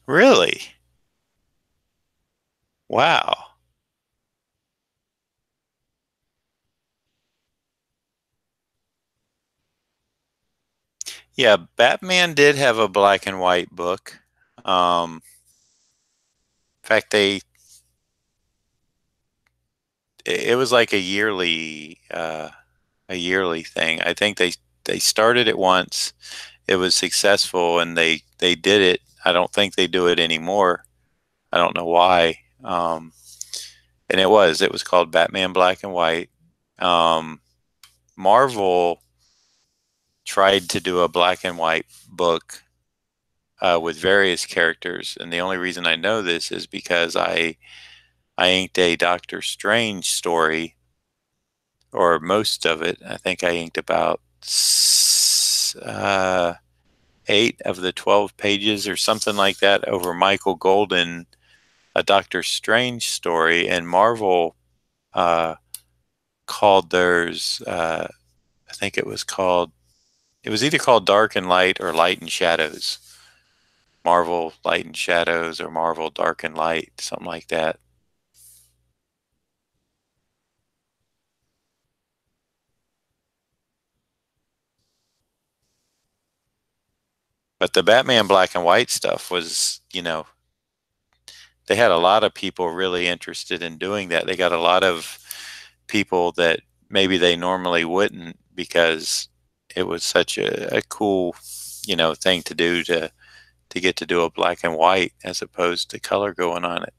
Really? Wow. Yeah, Batman did have a black and white book. In fact, it was like a yearly thing. I think they started it once. It was successful, and they did it. I don't think they do it anymore. I don't know why. And it was called Batman Black and White. Um, Marvel tried to do a black and white book with various characters, and the only reason I know this is because I inked a Doctor Strange story, or most of it. I think I inked about 8 of the 12 pages or something like that over Michael Golden, a Doctor Strange story, and Marvel uh, called theirs. I think it was called. It was either called Dark and Light or Light and Shadows. Marvel Light and Shadows or Marvel Dark and Light, something like that. But the Batman Black and White stuff was, they had a lot of people really interested in doing that. They got a lot of people that maybe they normally wouldn't, because it was such a cool, thing to do, to get to do a black and white as opposed to color going on it.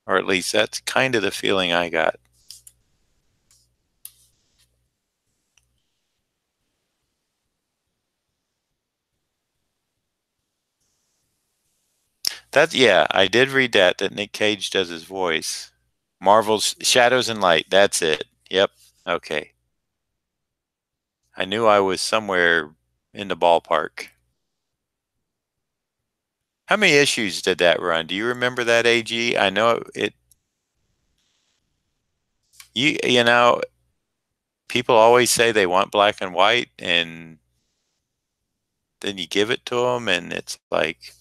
Or at least that's kind of the feeling I got. Yeah, I did read that Nick Cage does his voice. Marvel's Shadows and Light. That's it. Yep. Okay. I knew I was somewhere in the ballpark. How many issues did that run? Do you remember that, AG? I know it. You know, people always say they want black and white, and then you give it to them, and it's like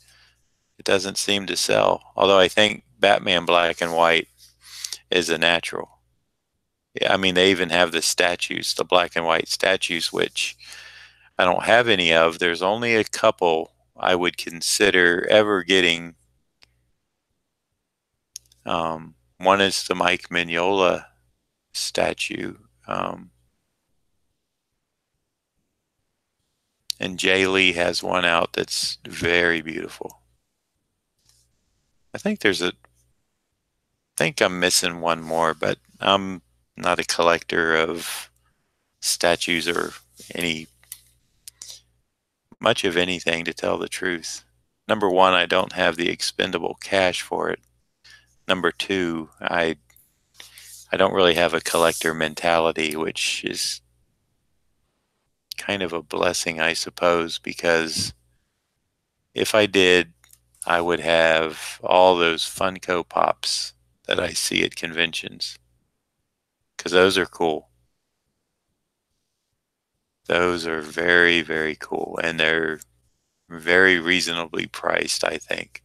it doesn't seem to sell. Although I think Batman Black and White is a natural. Yeah, I mean, they even have the statues, the black and white statues, which I don't have any of. There's only a couple I would consider ever getting. One is the Mike Mignola statue, um, and Jay Lee has one out that's very beautiful. I think I'm missing one more, but I'm not a collector of statues or any much of anything, to tell the truth. Number one, I don't have the expendable cash for it. Number two, I don't really have a collector mentality, which is kind of a blessing, I suppose, because if I did, I would have all those Funko Pops that I see at conventions, because those are cool. Those are very, very cool, and they're very reasonably priced, I think.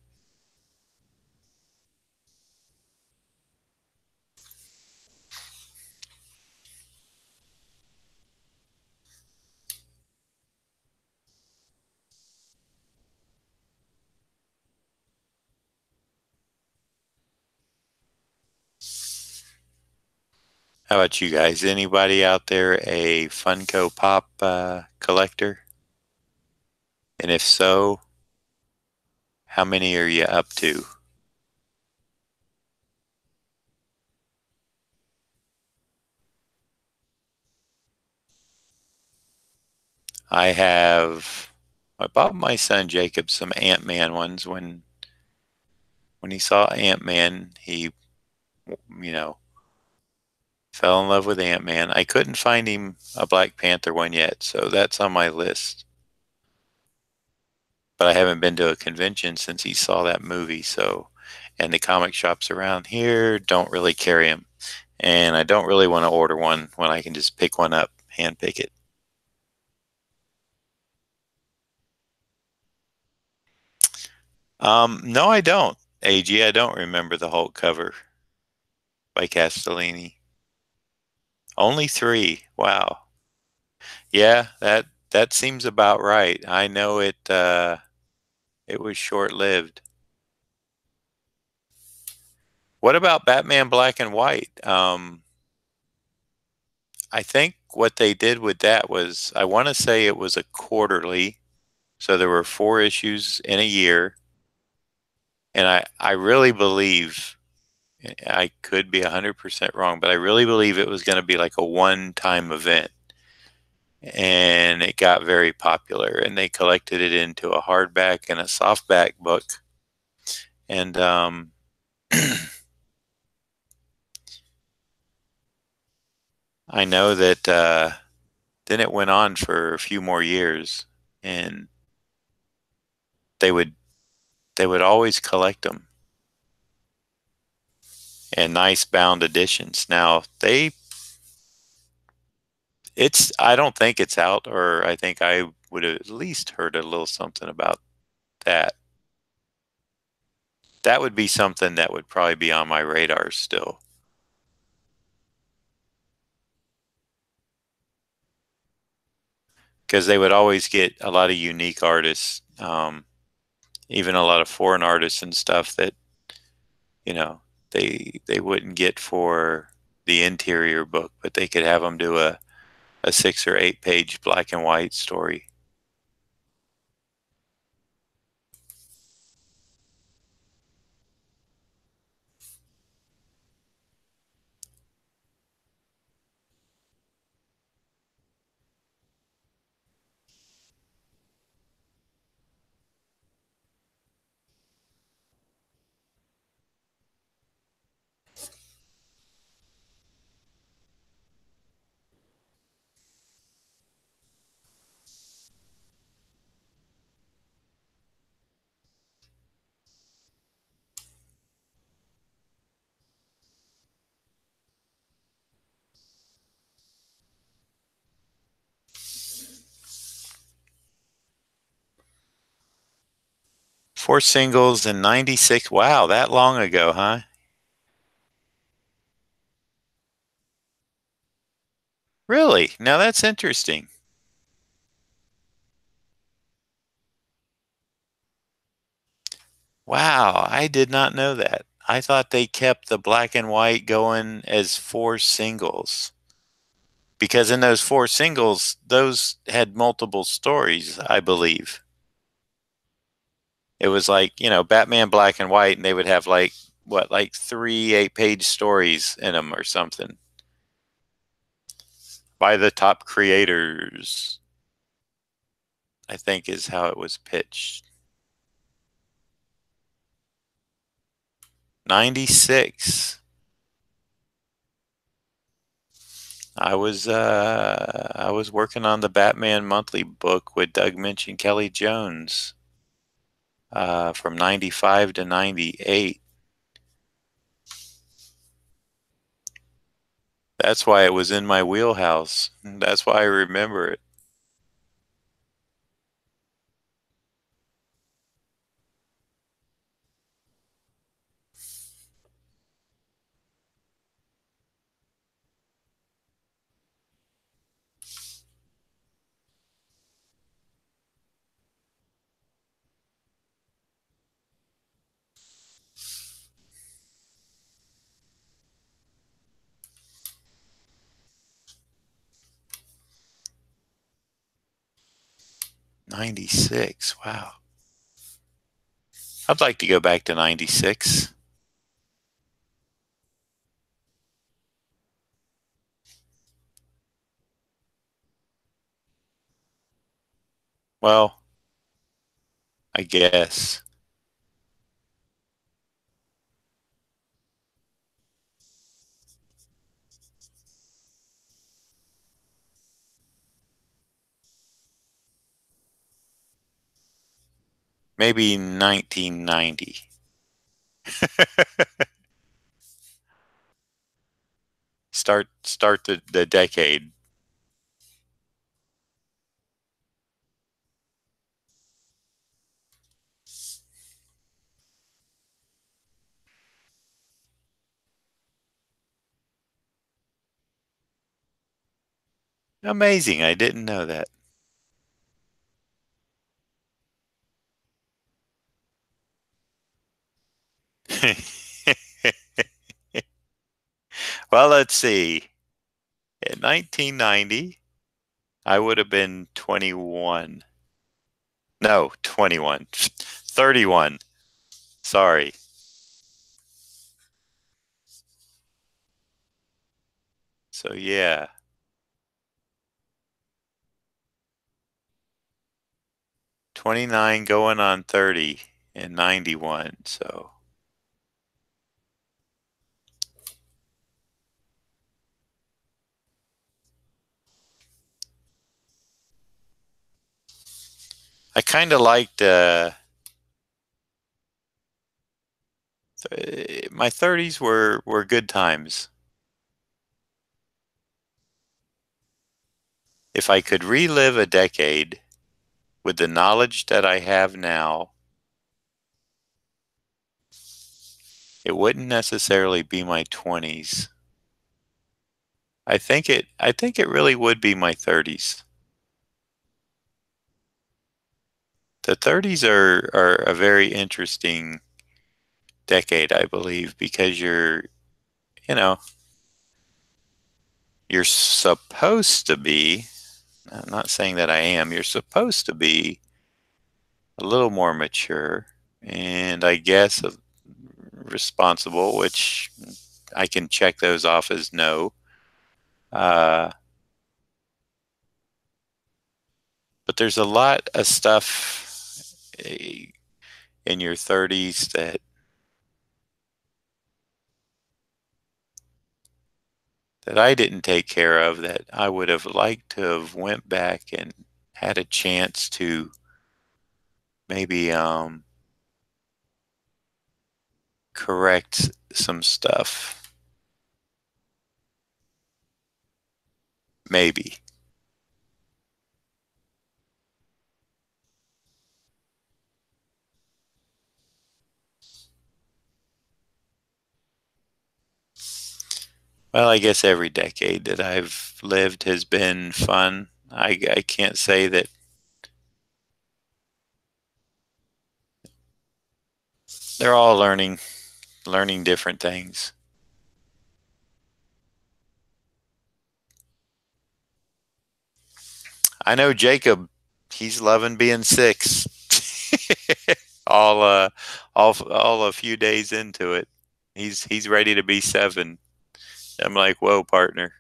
How about you guys? Anybody out there a Funko Pop collector? And if so, how many are you up to? I bought my son Jacob some Ant-Man ones when he saw Ant-Man, he, you know, fell in love with Ant-Man. I couldn't find him a Black Panther one yet, so that's on my list. But I haven't been to a convention since he saw that movie, so, and the comic shops around here don't really carry them. And I don't really want to order one when I can just pick one up, hand pick it. No, I don't. AG, I don't remember the Hulk cover by Castellini. Only three. Wow. Yeah, That seems about right. I know it was short-lived. What about Batman Black and White? I think what they did with that was, I want to say it was a quarterly, so there were 4 issues in a year, and I really believe, I could be 100% wrong, but I really believe it was going to be like a one-time event, and it got very popular, and they collected it into a hardback and a softback book, and I know that then it went on for a few more years, and they would they would always collect them and nice bound editions. Now I don't think it's out, or I think I would have at least heard a little something about that. That would be something that would probably be on my radar still, because they would always get a lot of unique artists, even a lot of foreign artists and stuff that you know they wouldn't get for the interior book, but they could have them do a 6 or 8 page black and white story. Four singles in '96. Wow, that long ago, huh? Really? Now that's interesting. Wow, I did not know that. I thought they kept the black and white going as four singles. Because in those four singles, those had multiple stories, I believe. It was like, Batman Black and White, and they would have like, what, like 3 8 page stories in them or something by the top creators, I think is how it was pitched. 96. I was working on the Batman monthly book with Doug Minch and Kelly Jones from 95 to 98. That's why it was in my wheelhouse. That's why I remember it. '96. Wow. I'd like to go back to '96. Well, I guess. Maybe 1990. Start the decade. Amazing. I didn't know that. Well, let's see. In 1990, I would have been 21. No, 21. 31. Sorry. So, yeah, 29 going on 30 in 91. So, I kind of liked my 30s were good times. If I could relive a decade with the knowledge that I have now, it wouldn't necessarily be my 20s. I think it really would be my 30s. The 30s are a very interesting decade, I believe, because you know, you're supposed to be, I'm not saying that I am, you're supposed to be a little more mature and I guess responsible, which I can check those off as no. Uh, but there's a lot of stuff in your 30s that I didn't take care of that I would have liked to have went back and had a chance to maybe correct some stuff. Maybe. Well, I guess every decade that I've lived has been fun. I can't say that they're all learning different things. I know Jacob, he's loving being six. all all a few days into it. He's ready to be seven. I'm like, whoa, partner,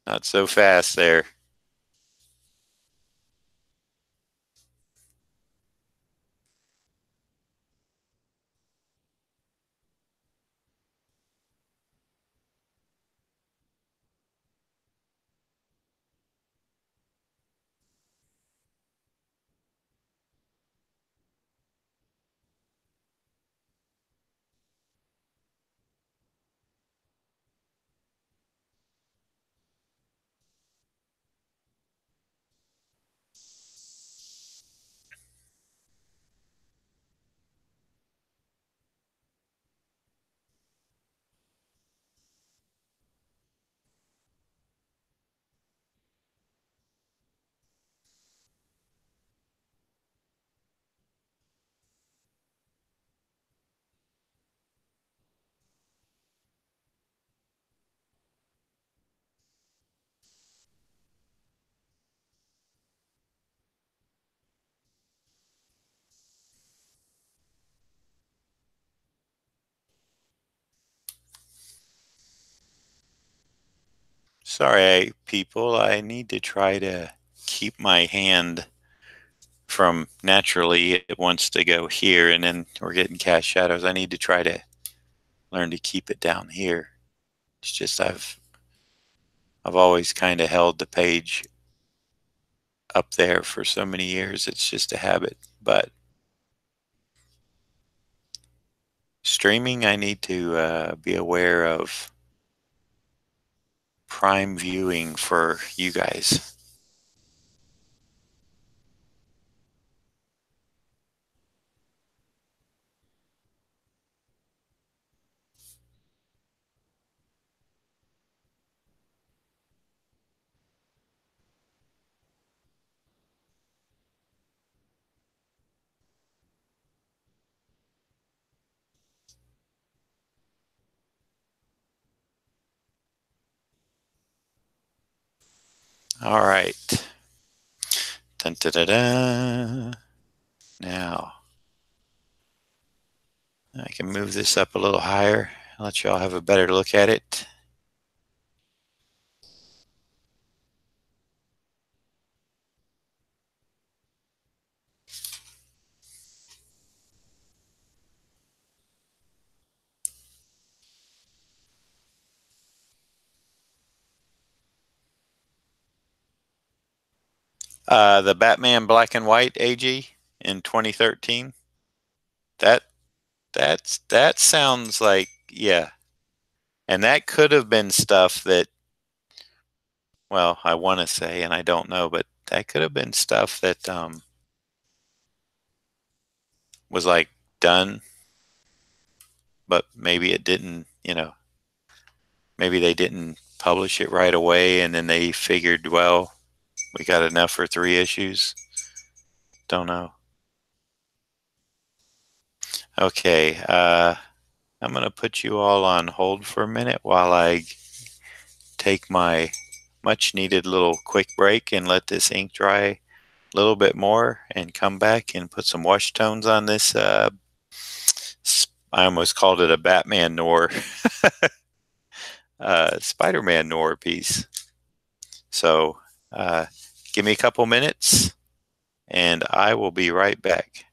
not so fast there. Sorry, people. I need to try to keep my hand from naturally it wants to go here, and then we're getting cast shadows. I need to try to learn to keep it down here. It's just I've always kind of held the page up there for so many years. It's just a habit. But streaming, I need to be aware of prime viewing for you guys. All right. Dun, da, da, da. Now, I can move this up a little higher, let y'all have a better look at it. The Batman Black and White AG in 2013. That that sounds like, yeah. And that could have been stuff that, well, I want to say, and I don't know, but that could have been stuff that was like done, but maybe it didn't, maybe they didn't publish it right away, and then they figured, well, we got enough for 3 issues. Don't know. Okay, I'm going to put you all on hold for a minute while I take my much needed little quick break and let this ink dry a little bit more and come back and put some wash tones on this. I almost called it a Batman Noir, Spiderman Noir piece. So give me a couple minutes and I will be right back.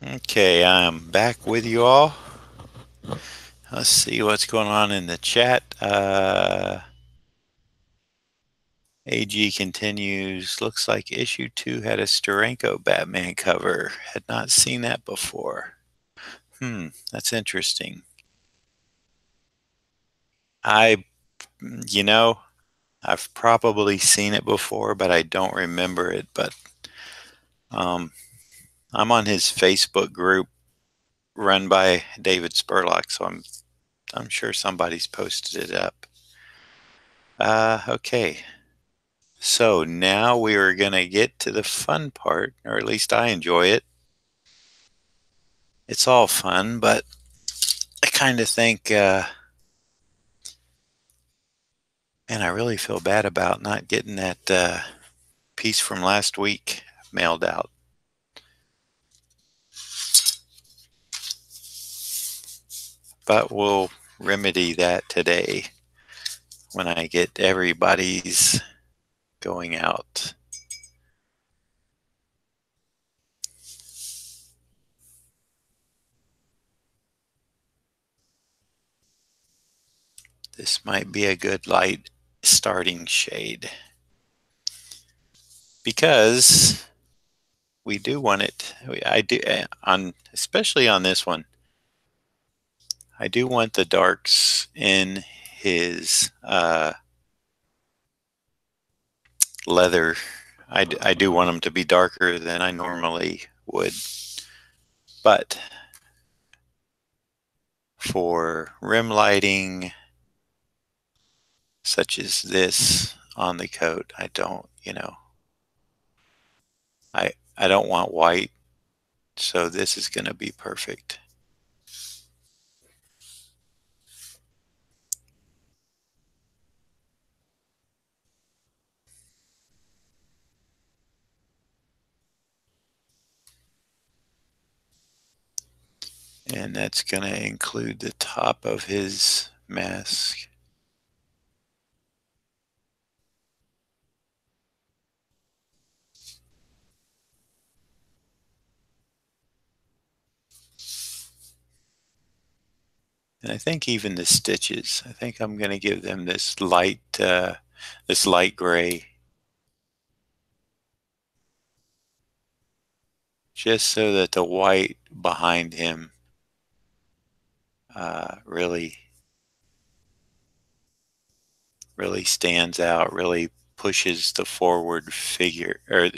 Okay, I'm back with you all. Let's see what's going on in the chat. AG continues, looks like issue 2 had a Steranko Batman cover. Had not seen that before. That's interesting. You know, I've probably seen it before, but I don't remember it. But I'm on his Facebook group run by David Spurlock, so I'm sure somebody's posted it up. Okay. So now we are going to get to the fun part, or at least I enjoy it. It's all fun, but I kind of think, man, I really feel bad about not getting that piece from last week mailed out. But we'll remedy that today when I get everybody's going out. This might be a good light starting shade because we do want it. I do especially on this one. I do want the darks in his leather. I do want them to be darker than I normally would. But for rim lighting, such as this on the coat, I don't, I don't want white. So this is going to be perfect. And that's going to include the top of his mask. And I think even the stitches, I think I'm going to give them this light gray, just so that the white behind him really stands out, really pushes the forward figure, or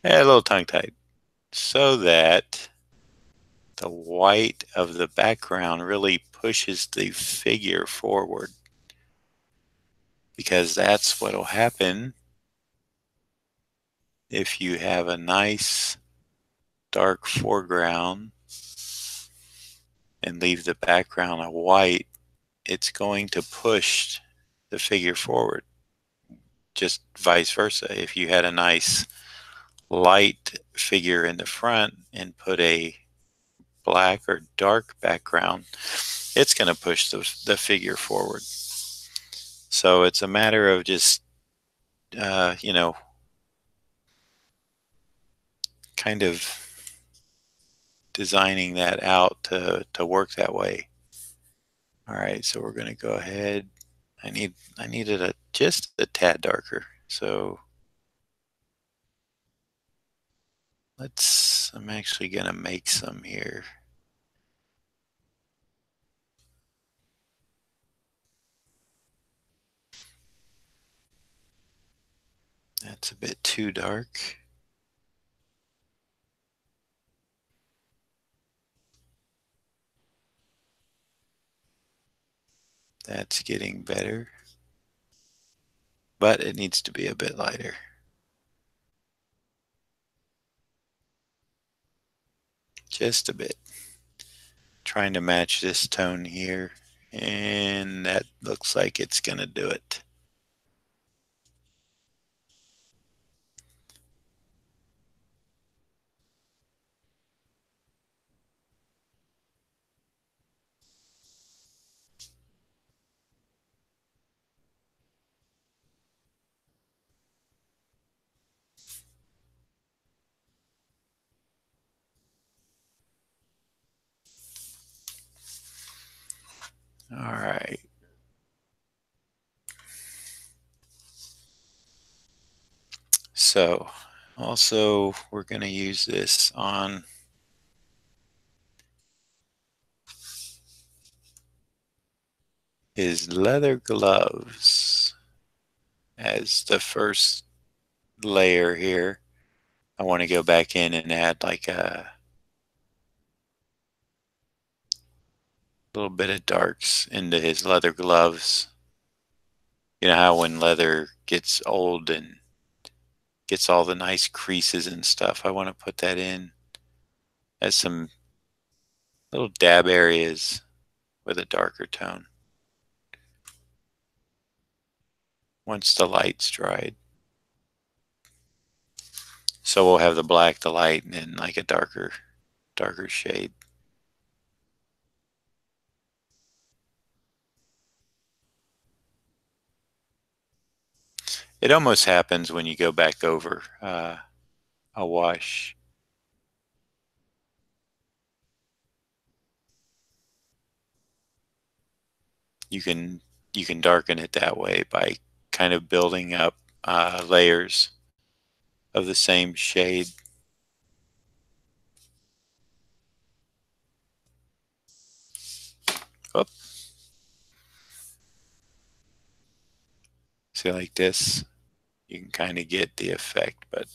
a little tongue-tied, so that the white of the background really pushes the figure forward, because that's what will happen if you have a nice dark foreground and leave the background a white. It's going to push the figure forward. Just vice versa. If you had a nice light figure in the front and put a black or dark background, it's going to push the figure forward. So it's a matter of just, kind of designing that out to work that way. All right, so we're going to go ahead. I needed just a tad darker. So I'm actually going to make some here. That's a bit too dark. That's getting better, but it needs to be a bit lighter. Just a bit. Trying to match this tone here, and that looks like it's going to do it. All right. So also we're going to use this on his leather gloves as the first layer here. I want to go back in and add like a little bit of darks into his leather gloves. You know how when leather gets old and gets all the nice creases and stuff, I want to put that in as some little dab areas with a darker tone once the light's dried. So we'll have the black, the light, and then like a darker shade. It almost happens when you go back over a wash. You can darken it that way by kind of building up layers of the same shade. Oh, see, like this, you can kind of get the effect, but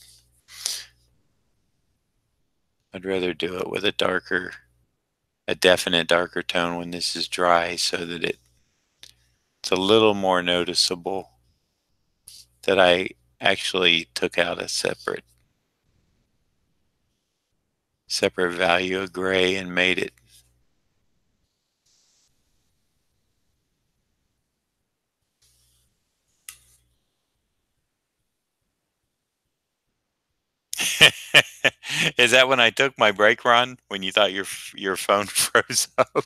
I'd rather do it with a definite darker tone when this is dry, so that it's a little more noticeable that I actually took out a separate value of gray and made it. Is that when I took my break run when you thought your phone froze up?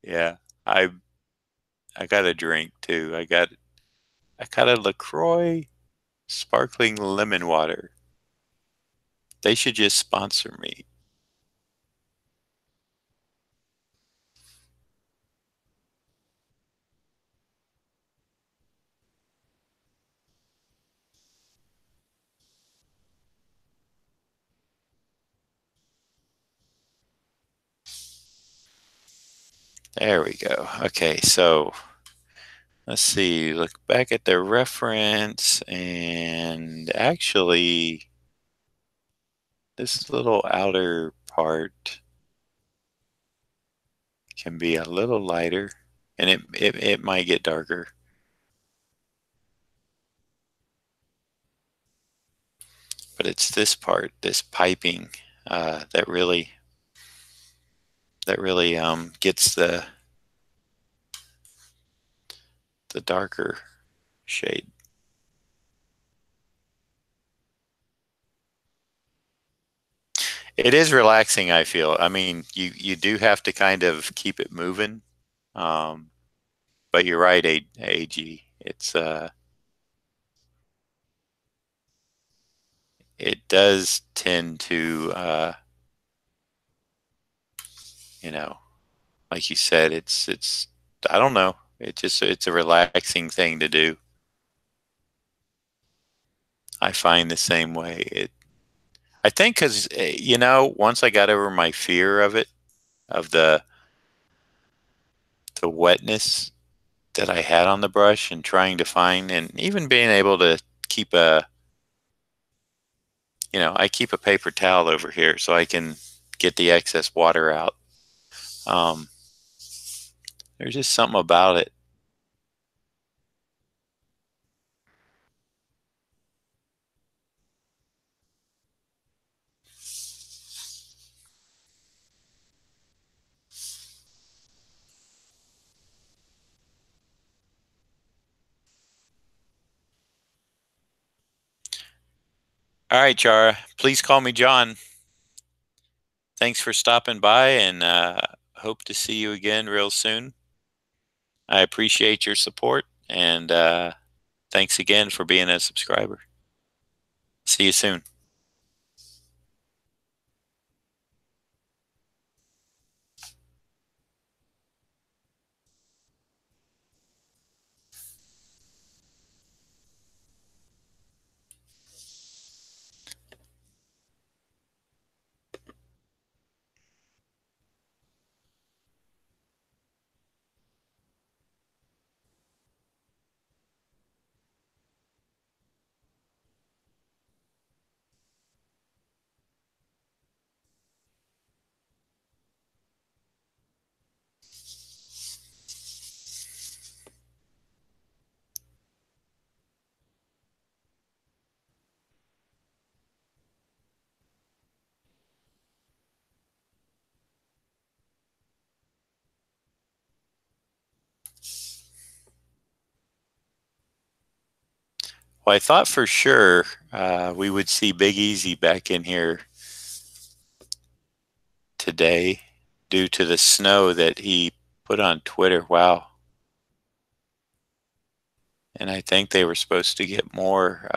Yeah, I got a drink too. I got a LaCroix sparkling lemon water. They should just sponsor me. There we go. Okay, so let's see. Look back at the reference, and actually, this little outer part can be a little lighter, and it might get darker. But it's this part, this piping, that really gets the darker shade. It is relaxing, I feel. I mean, you do have to kind of keep it moving, um, but you're right, AG. It does tend to, you know, like you said, it's I don't know. It's a relaxing thing to do. I find the same way. I think because once I got over my fear of it, of the wetness that I had on the brush, and trying to find, and even being able to keep I keep a paper towel over here so I can get the excess water out. Um, there's just something about it. All right, Chara, please call me John. Thanks for stopping by, and hope to see you again real soon. I appreciate your support, and thanks again for being a subscriber. See you soon. Well, I thought for sure we would see Big Easy back in here today due to the snow that he put on Twitter. Wow. And I think they were supposed to get more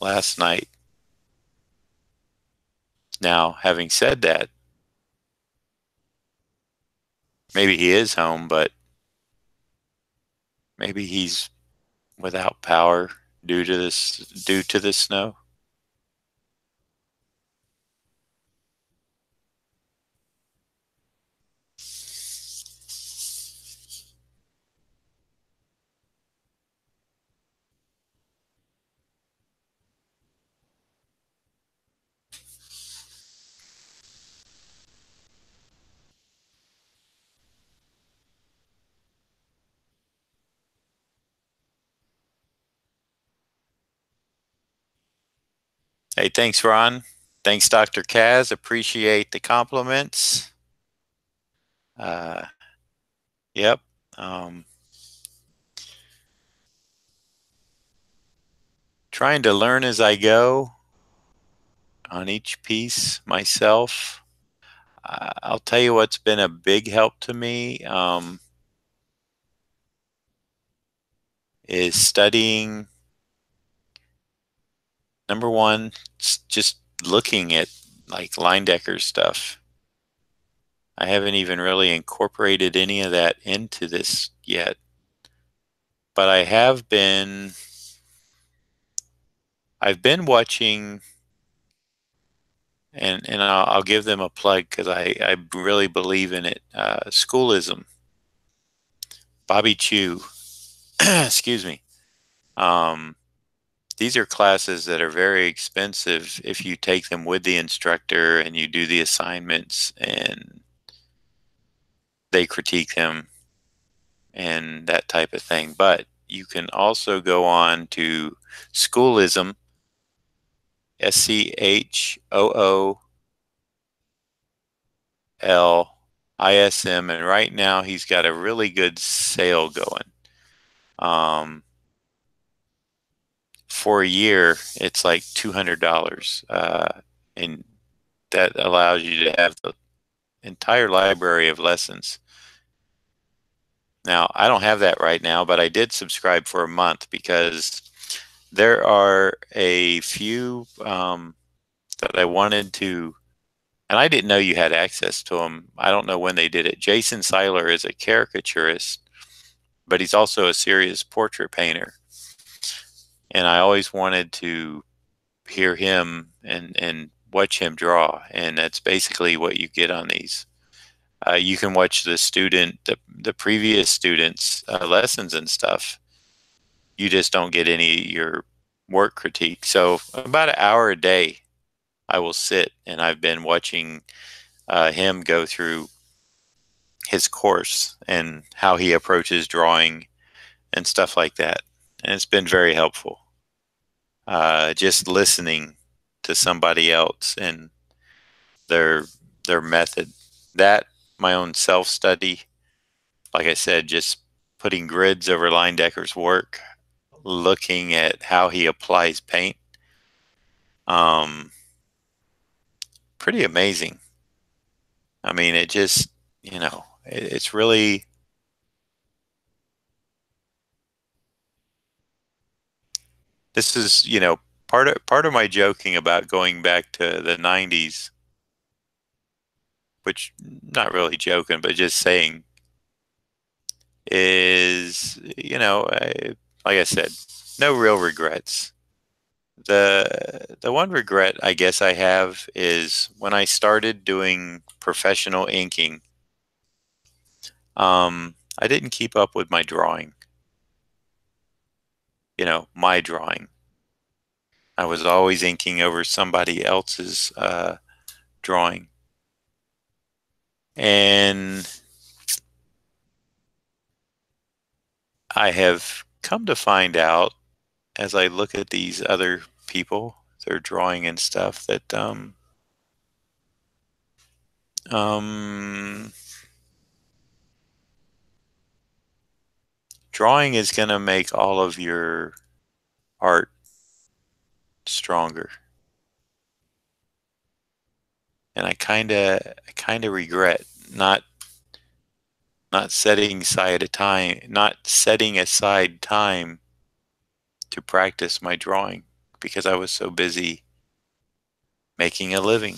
last night. Now, having said that, maybe he is home, but maybe he's without power due to the snow. Hey, thanks, Ron. Thanks, Dr. Kaz. Appreciate the compliments. Uh, yep. Trying to learn as I go on each piece myself. I'll tell you what's been a big help to me is studying. Number one, just looking at like Leindecker's stuff. I haven't even really incorporated any of that into this yet, but I've been watching, and I'll give them a plug because I really believe in it. Schoolism, Bobby Chu, excuse me. Um, these are classes that are very expensive if you take them with the instructor and you do the assignments and they critique them and that type of thing. But you can also go on to Schoolism, SCHOOLISM, and right now he's got a really good sale going. For a year, it's like $200, and that allows you to have the entire library of lessons. Now, I don't have that right now, but I did subscribe for a month because there are a few that I wanted to, and I didn't know you had access to them. I don't know when they did it. Jason Seiler is a caricaturist, but he's also a serious portrait painter. And I always wanted to hear him and watch him draw. And that's basically what you get on these. You can watch the previous students' lessons and stuff. You just don't get any of your work critique. So about an hour a day, I will sit, and I've been watching him go through his course and how he approaches drawing and stuff like that. And it's been very helpful. Just listening to somebody else and their their method. That my own self study, like I said, just putting grids over Leindecker's work, looking at how he applies paint. Um, Pretty amazing. I mean, it just, it's really, this is, part of my joking about going back to the 90s, which not really joking, but just saying is, like I said, no real regrets. The one regret I guess I have is when I started doing professional inking, I didn't keep up with my drawing. My drawing. I was always inking over somebody else's drawing. And I have come to find out as I look at these other people, their drawing and stuff, that um, drawing is going to make all of your art stronger. And I kind of regret not setting aside time to practice my drawing because I was so busy making a living.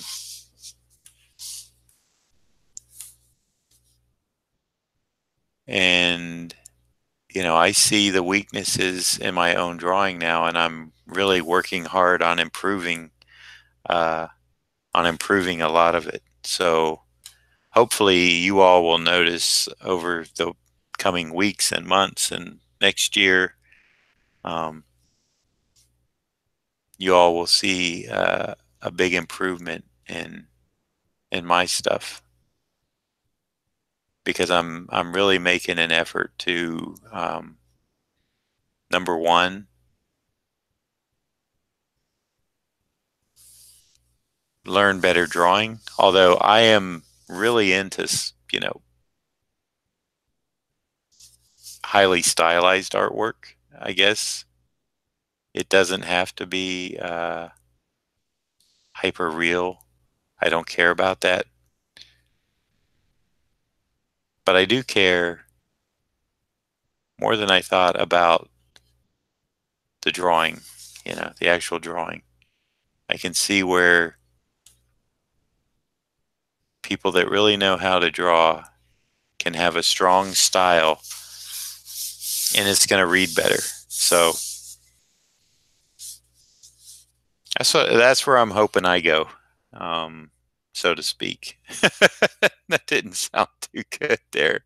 And I see the weaknesses in my own drawing now, and I'm really working hard on improving uh, a lot of it. So hopefully you all will notice over the coming weeks and months and next year, you all will see a big improvement in my stuff because I'm really making an effort to number one, learn better drawing. Although I am really into highly stylized artwork, I guess. It doesn't have to be hyper real. I don't care about that. But I do care more than I thought about the drawing, the actual drawing. I can see where people that really know how to draw can have a strong style and it's going to read better. So that's where I'm hoping I go, so to speak. That didn't sound too good there,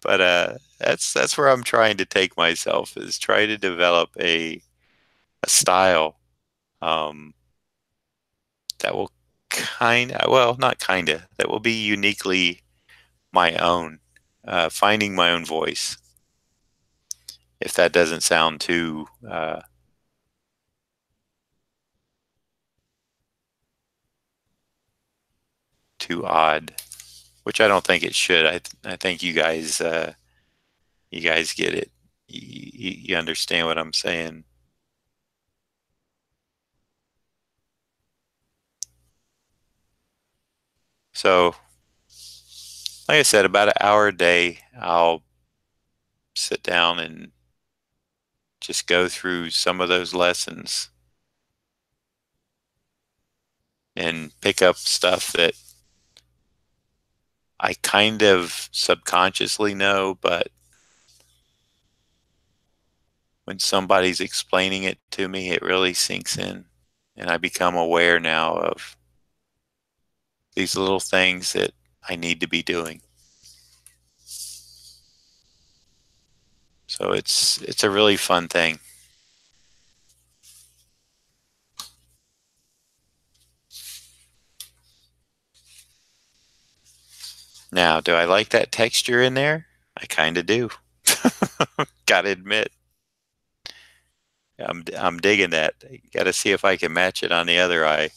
but that's where I'm trying to take myself, is try to develop a style that will that will be uniquely my own, finding my own voice. If that doesn't sound too odd, which I don't think it should. I think you guys get it. You understand what I'm saying. So, like I said, about an hour a day, I'll sit down and just go through some of those lessons and pick up stuff that I kind of subconsciously know, but when somebody's explaining it to me, it really sinks in. And I become aware now of these little things that I need to be doing. So it's a really fun thing. Now, do I like that texture in there? I kind of do. Gotta admit, I'm digging that. Gotta see if I can match it on the other eye.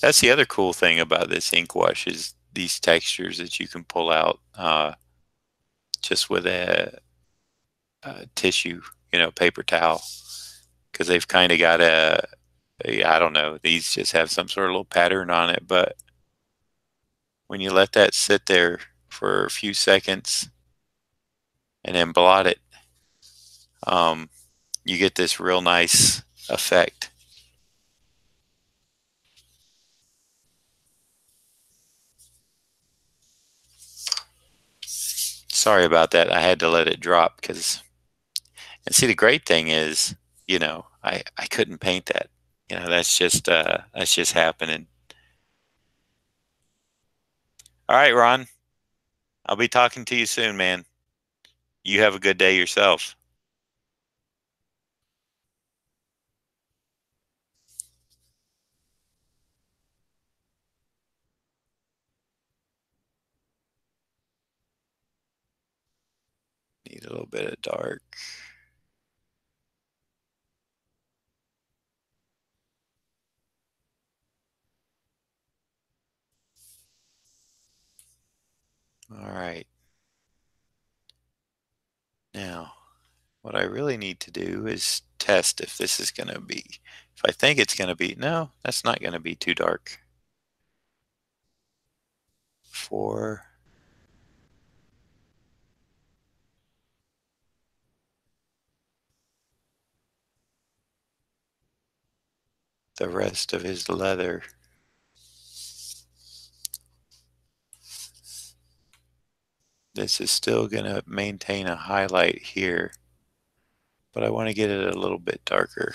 That's the other cool thing about this ink wash, is these textures that you can pull out just with a tissue, paper towel, because they've kind of got I don't know, these just have some sort of little pattern on it, but when you let that sit there for a few seconds and then blot it, you get this real nice effect. Sorry about that. I had to let it drop because, and see, the great thing is, I couldn't paint that. That's just happening. All right, Ron. I'll be talking to you soon, man. You have a good day yourself. Need a little bit of dark. All right. Now, what I really need to do is test if this is going to be, if I think it's going to be, no, that's not going to be too dark. For the rest of his leather, this is still going to maintain a highlight here, but I want to get it a little bit darker.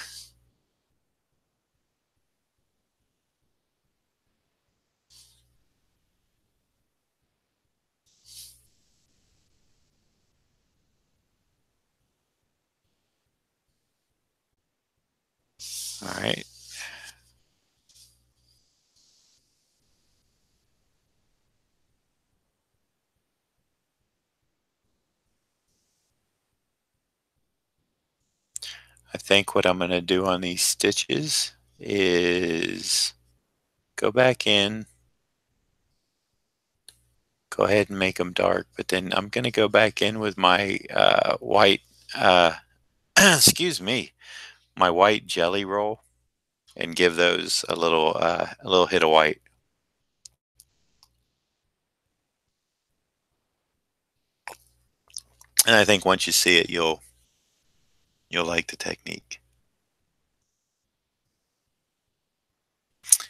All right. I think what I'm going to do on these stitches is go back in, go ahead and make them dark, but then I'm going to go back in with my white, excuse me, my white jelly roll and give those a little hit of white. And I think once you see it, you'll like the technique.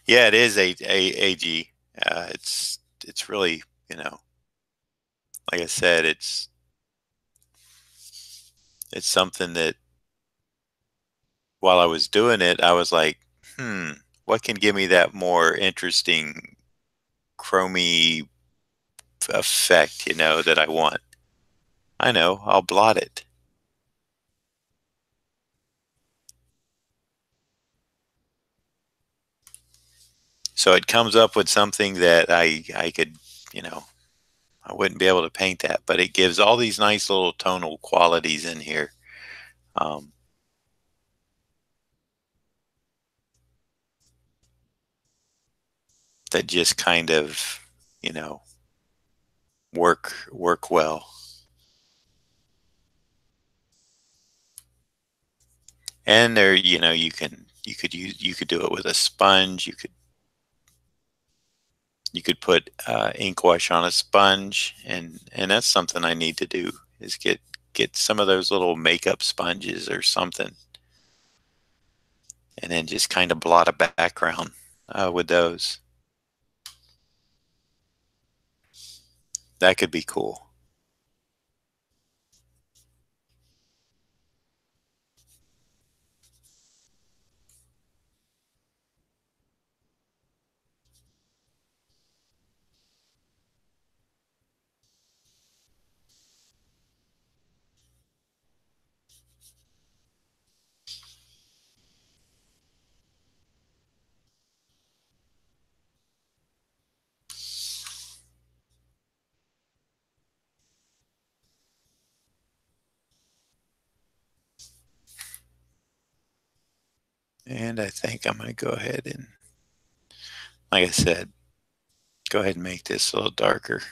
Yeah, it is AG. It's really, you know, like I said, it's something that while I was doing it, I was like, what can give me that more interesting chromy effect, that I want? I know, I'll blot it. So it comes up with something that I could, you know, I wouldn't be able to paint that, but it gives all these nice little tonal qualities in here. Um, that just kind of, you know, work well. And there, you could do it with a sponge. You could put ink wash on a sponge, and that's something I need to do is get some of those little makeup sponges or something, and then just kind of blot a background with those. That could be cool. And I think I'm going to go ahead and, like I said, go ahead and make this a little darker.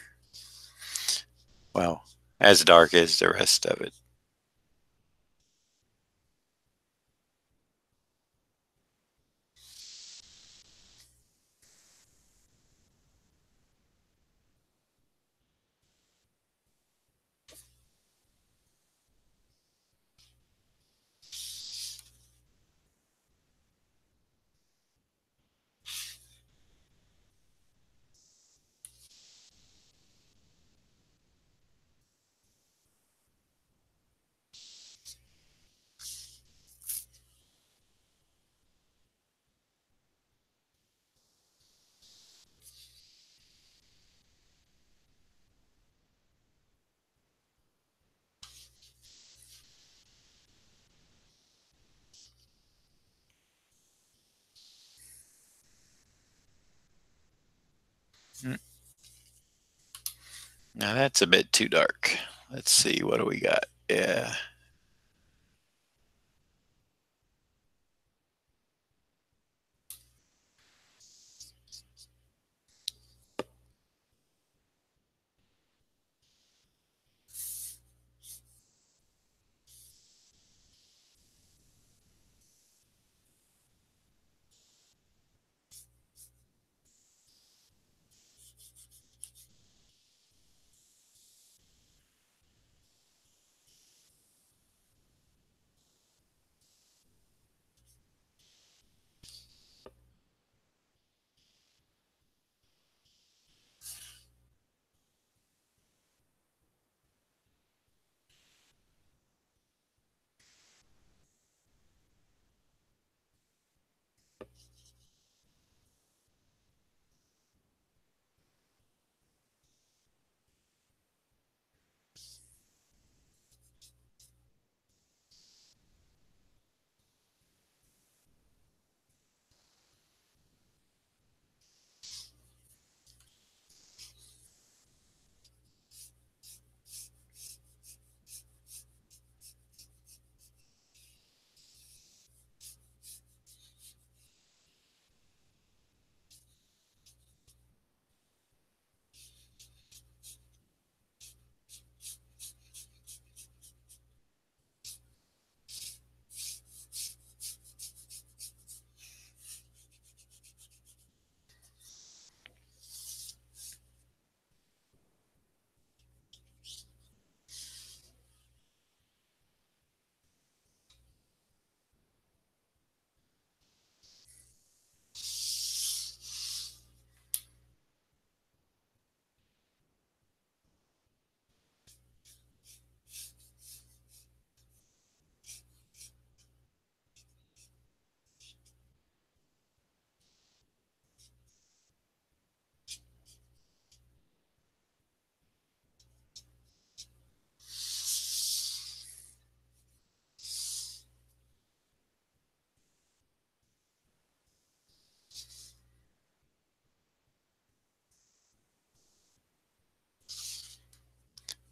Well, as dark as the rest of it. Mm. Now that's a bit too dark. Let's see, what do we got? Yeah.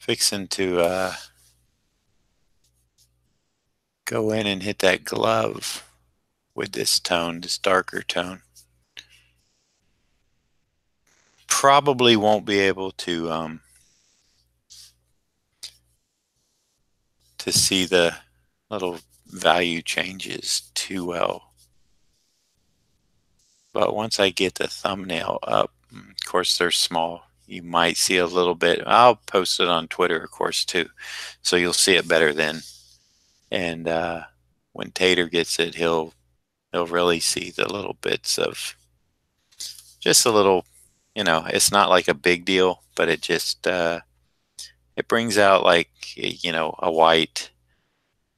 Fixing to go in and hit that glove with this tone, this darker tone. Probably won't be able to see the little value changes too well. But once I get the thumbnail up, of course they're small. You might see a little bit. I'll post it on Twitter, of course, too. So you'll see it better then. And when Tater gets it, he'll really see the little bits of just a little, it's not like a big deal, but it just, it brings out like, a white,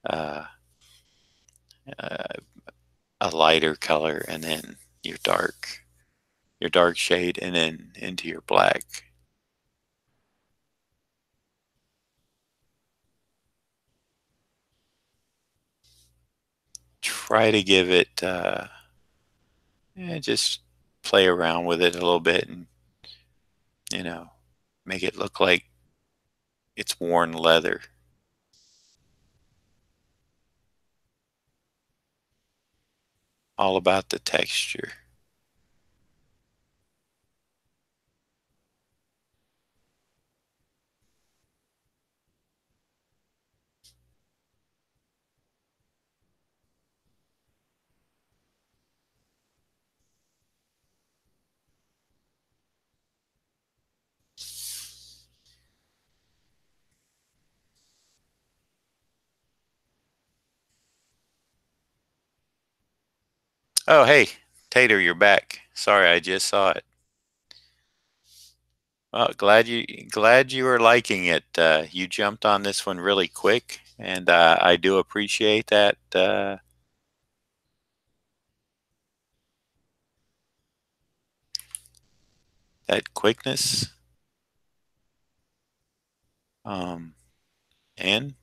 uh, uh, a lighter color, and then your dark shade, and then into your black. Try to give it, just play around with it a little bit, and make it look like it's worn leather. All about the texture. Oh, hey, Tater, you're back. Sorry, I just saw it. Well, glad you are liking it. You jumped on this one really quick, and I do appreciate that quickness. Um, and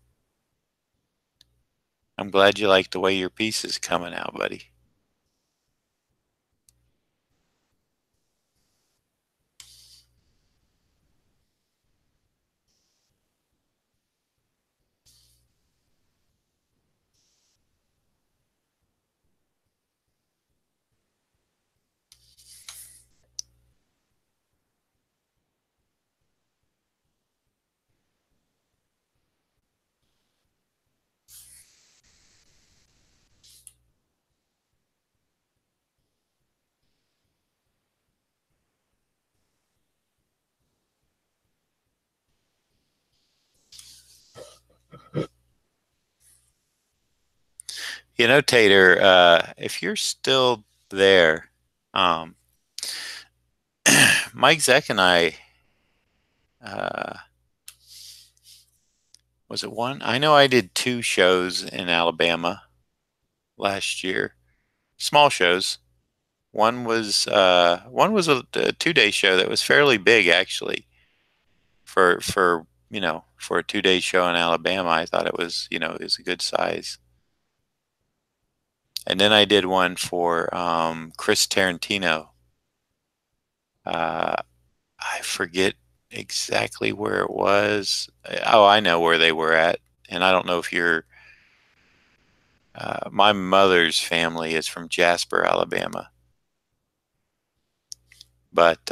I'm glad you like the way your piece is coming out, buddy. Tater, if you're still there, um, Mike Zeck and I, uh, was it one? I know I did 2 shows in Alabama last year, small shows. One was a 2-day show that was fairly big, actually, for a 2-day show in Alabama. I thought it was a good size. And then I did one for Chris Tarantino. Uh, I forget exactly where it was. Oh, I know where they were at, and I don't know if you're. My mother's family is from Jasper, Alabama, but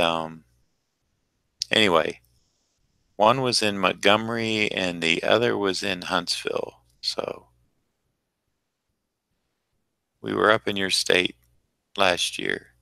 anyway, one was in Montgomery and the other was in Huntsville. So we were up in your state last year.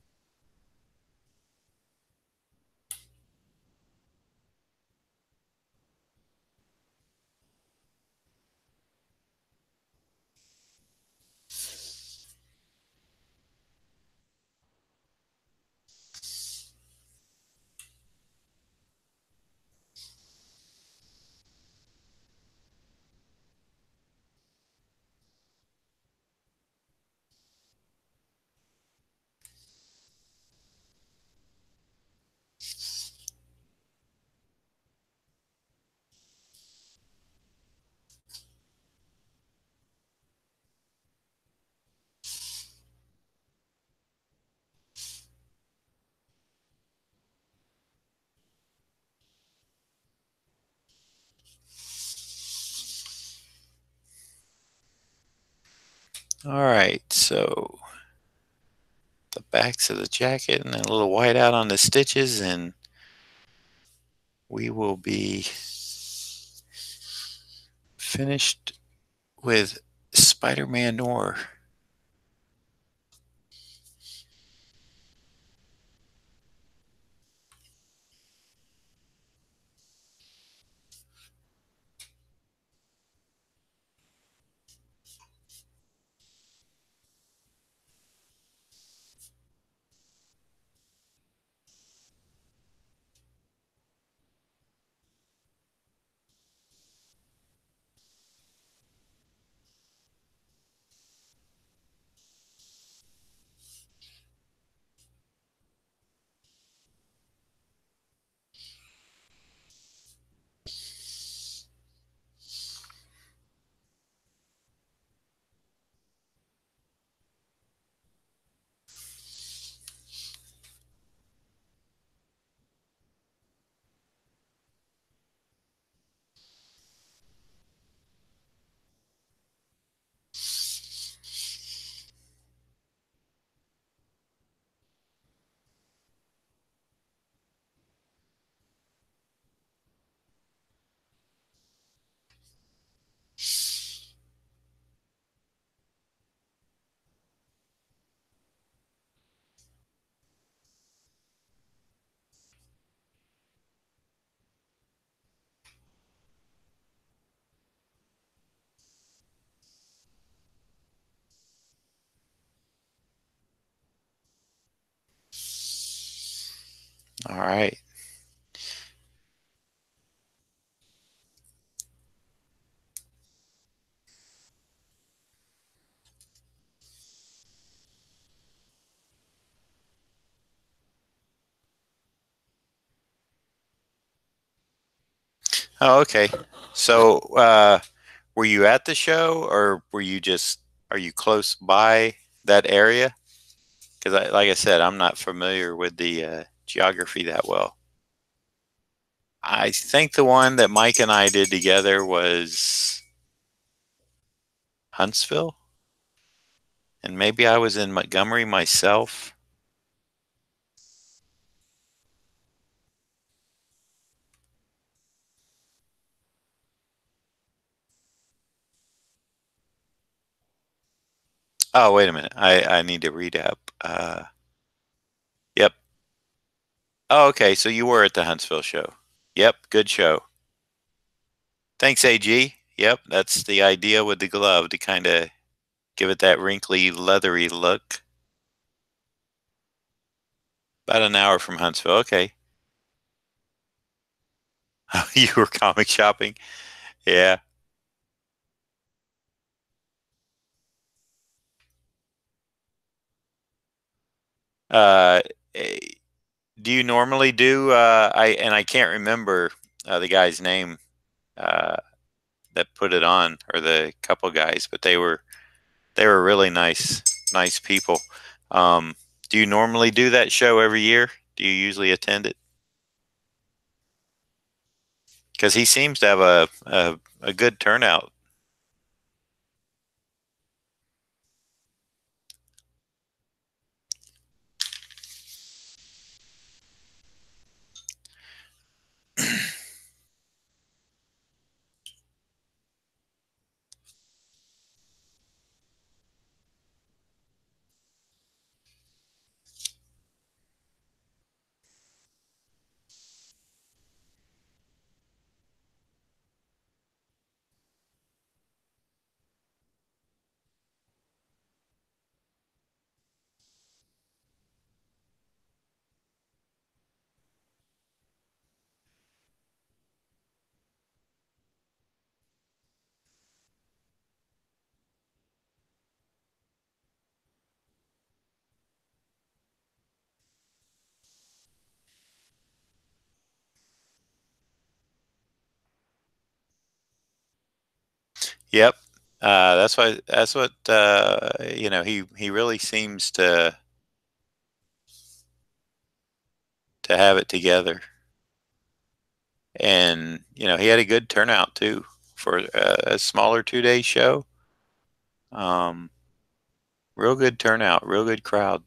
All right, so the backs of the jacket and a little white out on the stitches, and we will be finished with Spiderman Noir. All right. Oh, okay. So, were you at the show, or were you just, are you close by that area? Because, like I said, I'm not familiar with the geography that well. I think the one that Mike and I did together was Huntsville, and maybe I was in Montgomery myself. Oh, wait a minute. I need to read up. Yep. Oh, okay. So you were at the Huntsville show. Yep. Good show. Thanks, AG. Yep. That's the idea with the glove, to kind of give it that wrinkly, leathery look. About an hour from Huntsville. Okay. You were comic shopping? Yeah. Uh, eh, do you normally do, I can't remember the guy's name uh, that put it on, or the couple guys, but they were really nice people. Um, do you normally do that show every year? Do you usually attend it? Because he seems to have a good turnout. Yep. That's why. That's what he really seems to have it together, and he had a good turnout too for a smaller 2 day show. Um, Real good turnout, real good crowd.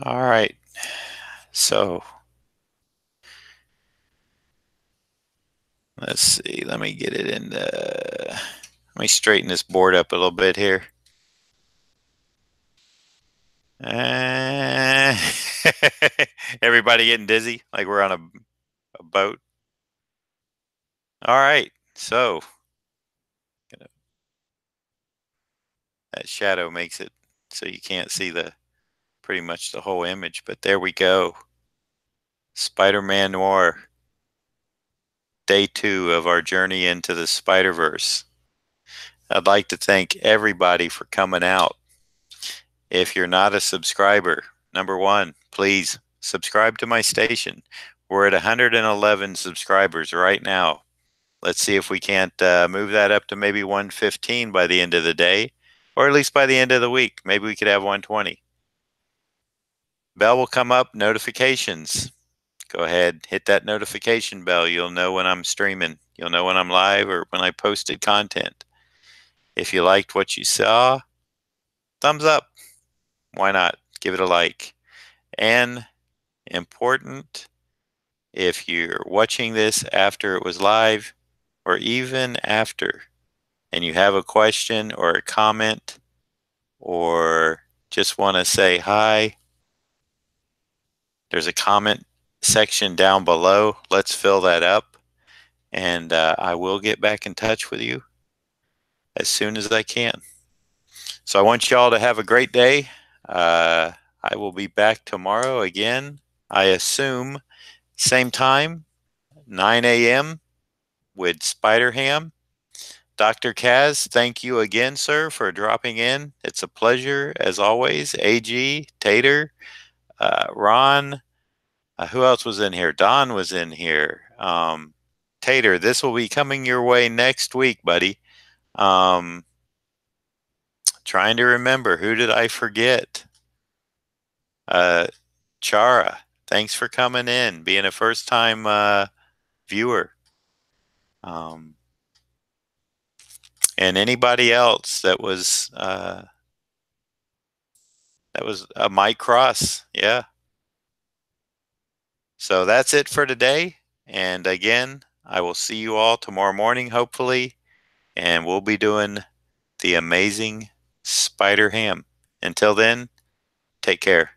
All right. So let's see. Let me get it in the. Let me straighten this board up a little bit here. Uh, everybody getting dizzy like we're on a boat. All right. So that shadow makes it so you can't see the pretty much the whole image. But there we go. Spider-Man Noir. Day 2 of our journey into the Spider-Verse. I'd like to thank everybody for coming out. If you're not a subscriber, number one, please subscribe to my station. We're at 111 subscribers right now. Let's see if we can't move that up to maybe 115 by the end of the day, or at least by the end of the week. Maybe we could have 120. Bell will come up, notifications. Go ahead, hit that notification bell. You'll know when I'm streaming. You'll know when I'm live or when I posted content. If you liked what you saw, thumbs up. Why not? Give it a like. And important, if you're watching this after it was live or even after, and you have a question or a comment or just want to say hi, there's a comment section down below. Let's fill that up, and I will get back in touch with you as soon as I can. So I want you all to have a great day. I will be back tomorrow again, I assume, same time, 9 a.m. with Spider Ham. Dr. Kaz, thank you again, sir, for dropping in. It's a pleasure, as always. AG, Tater, Ron, who else was in here? Don was in here. Tater, this will be coming your way next week, buddy. Trying to remember, who did I forget? Chara, thanks for coming in, being a first-time viewer. And anybody else that was a Mike Cross, yeah. So that's it for today. And again, I will see you all tomorrow morning, hopefully, and we'll be doing the amazing Spider Ham. Until then, take care.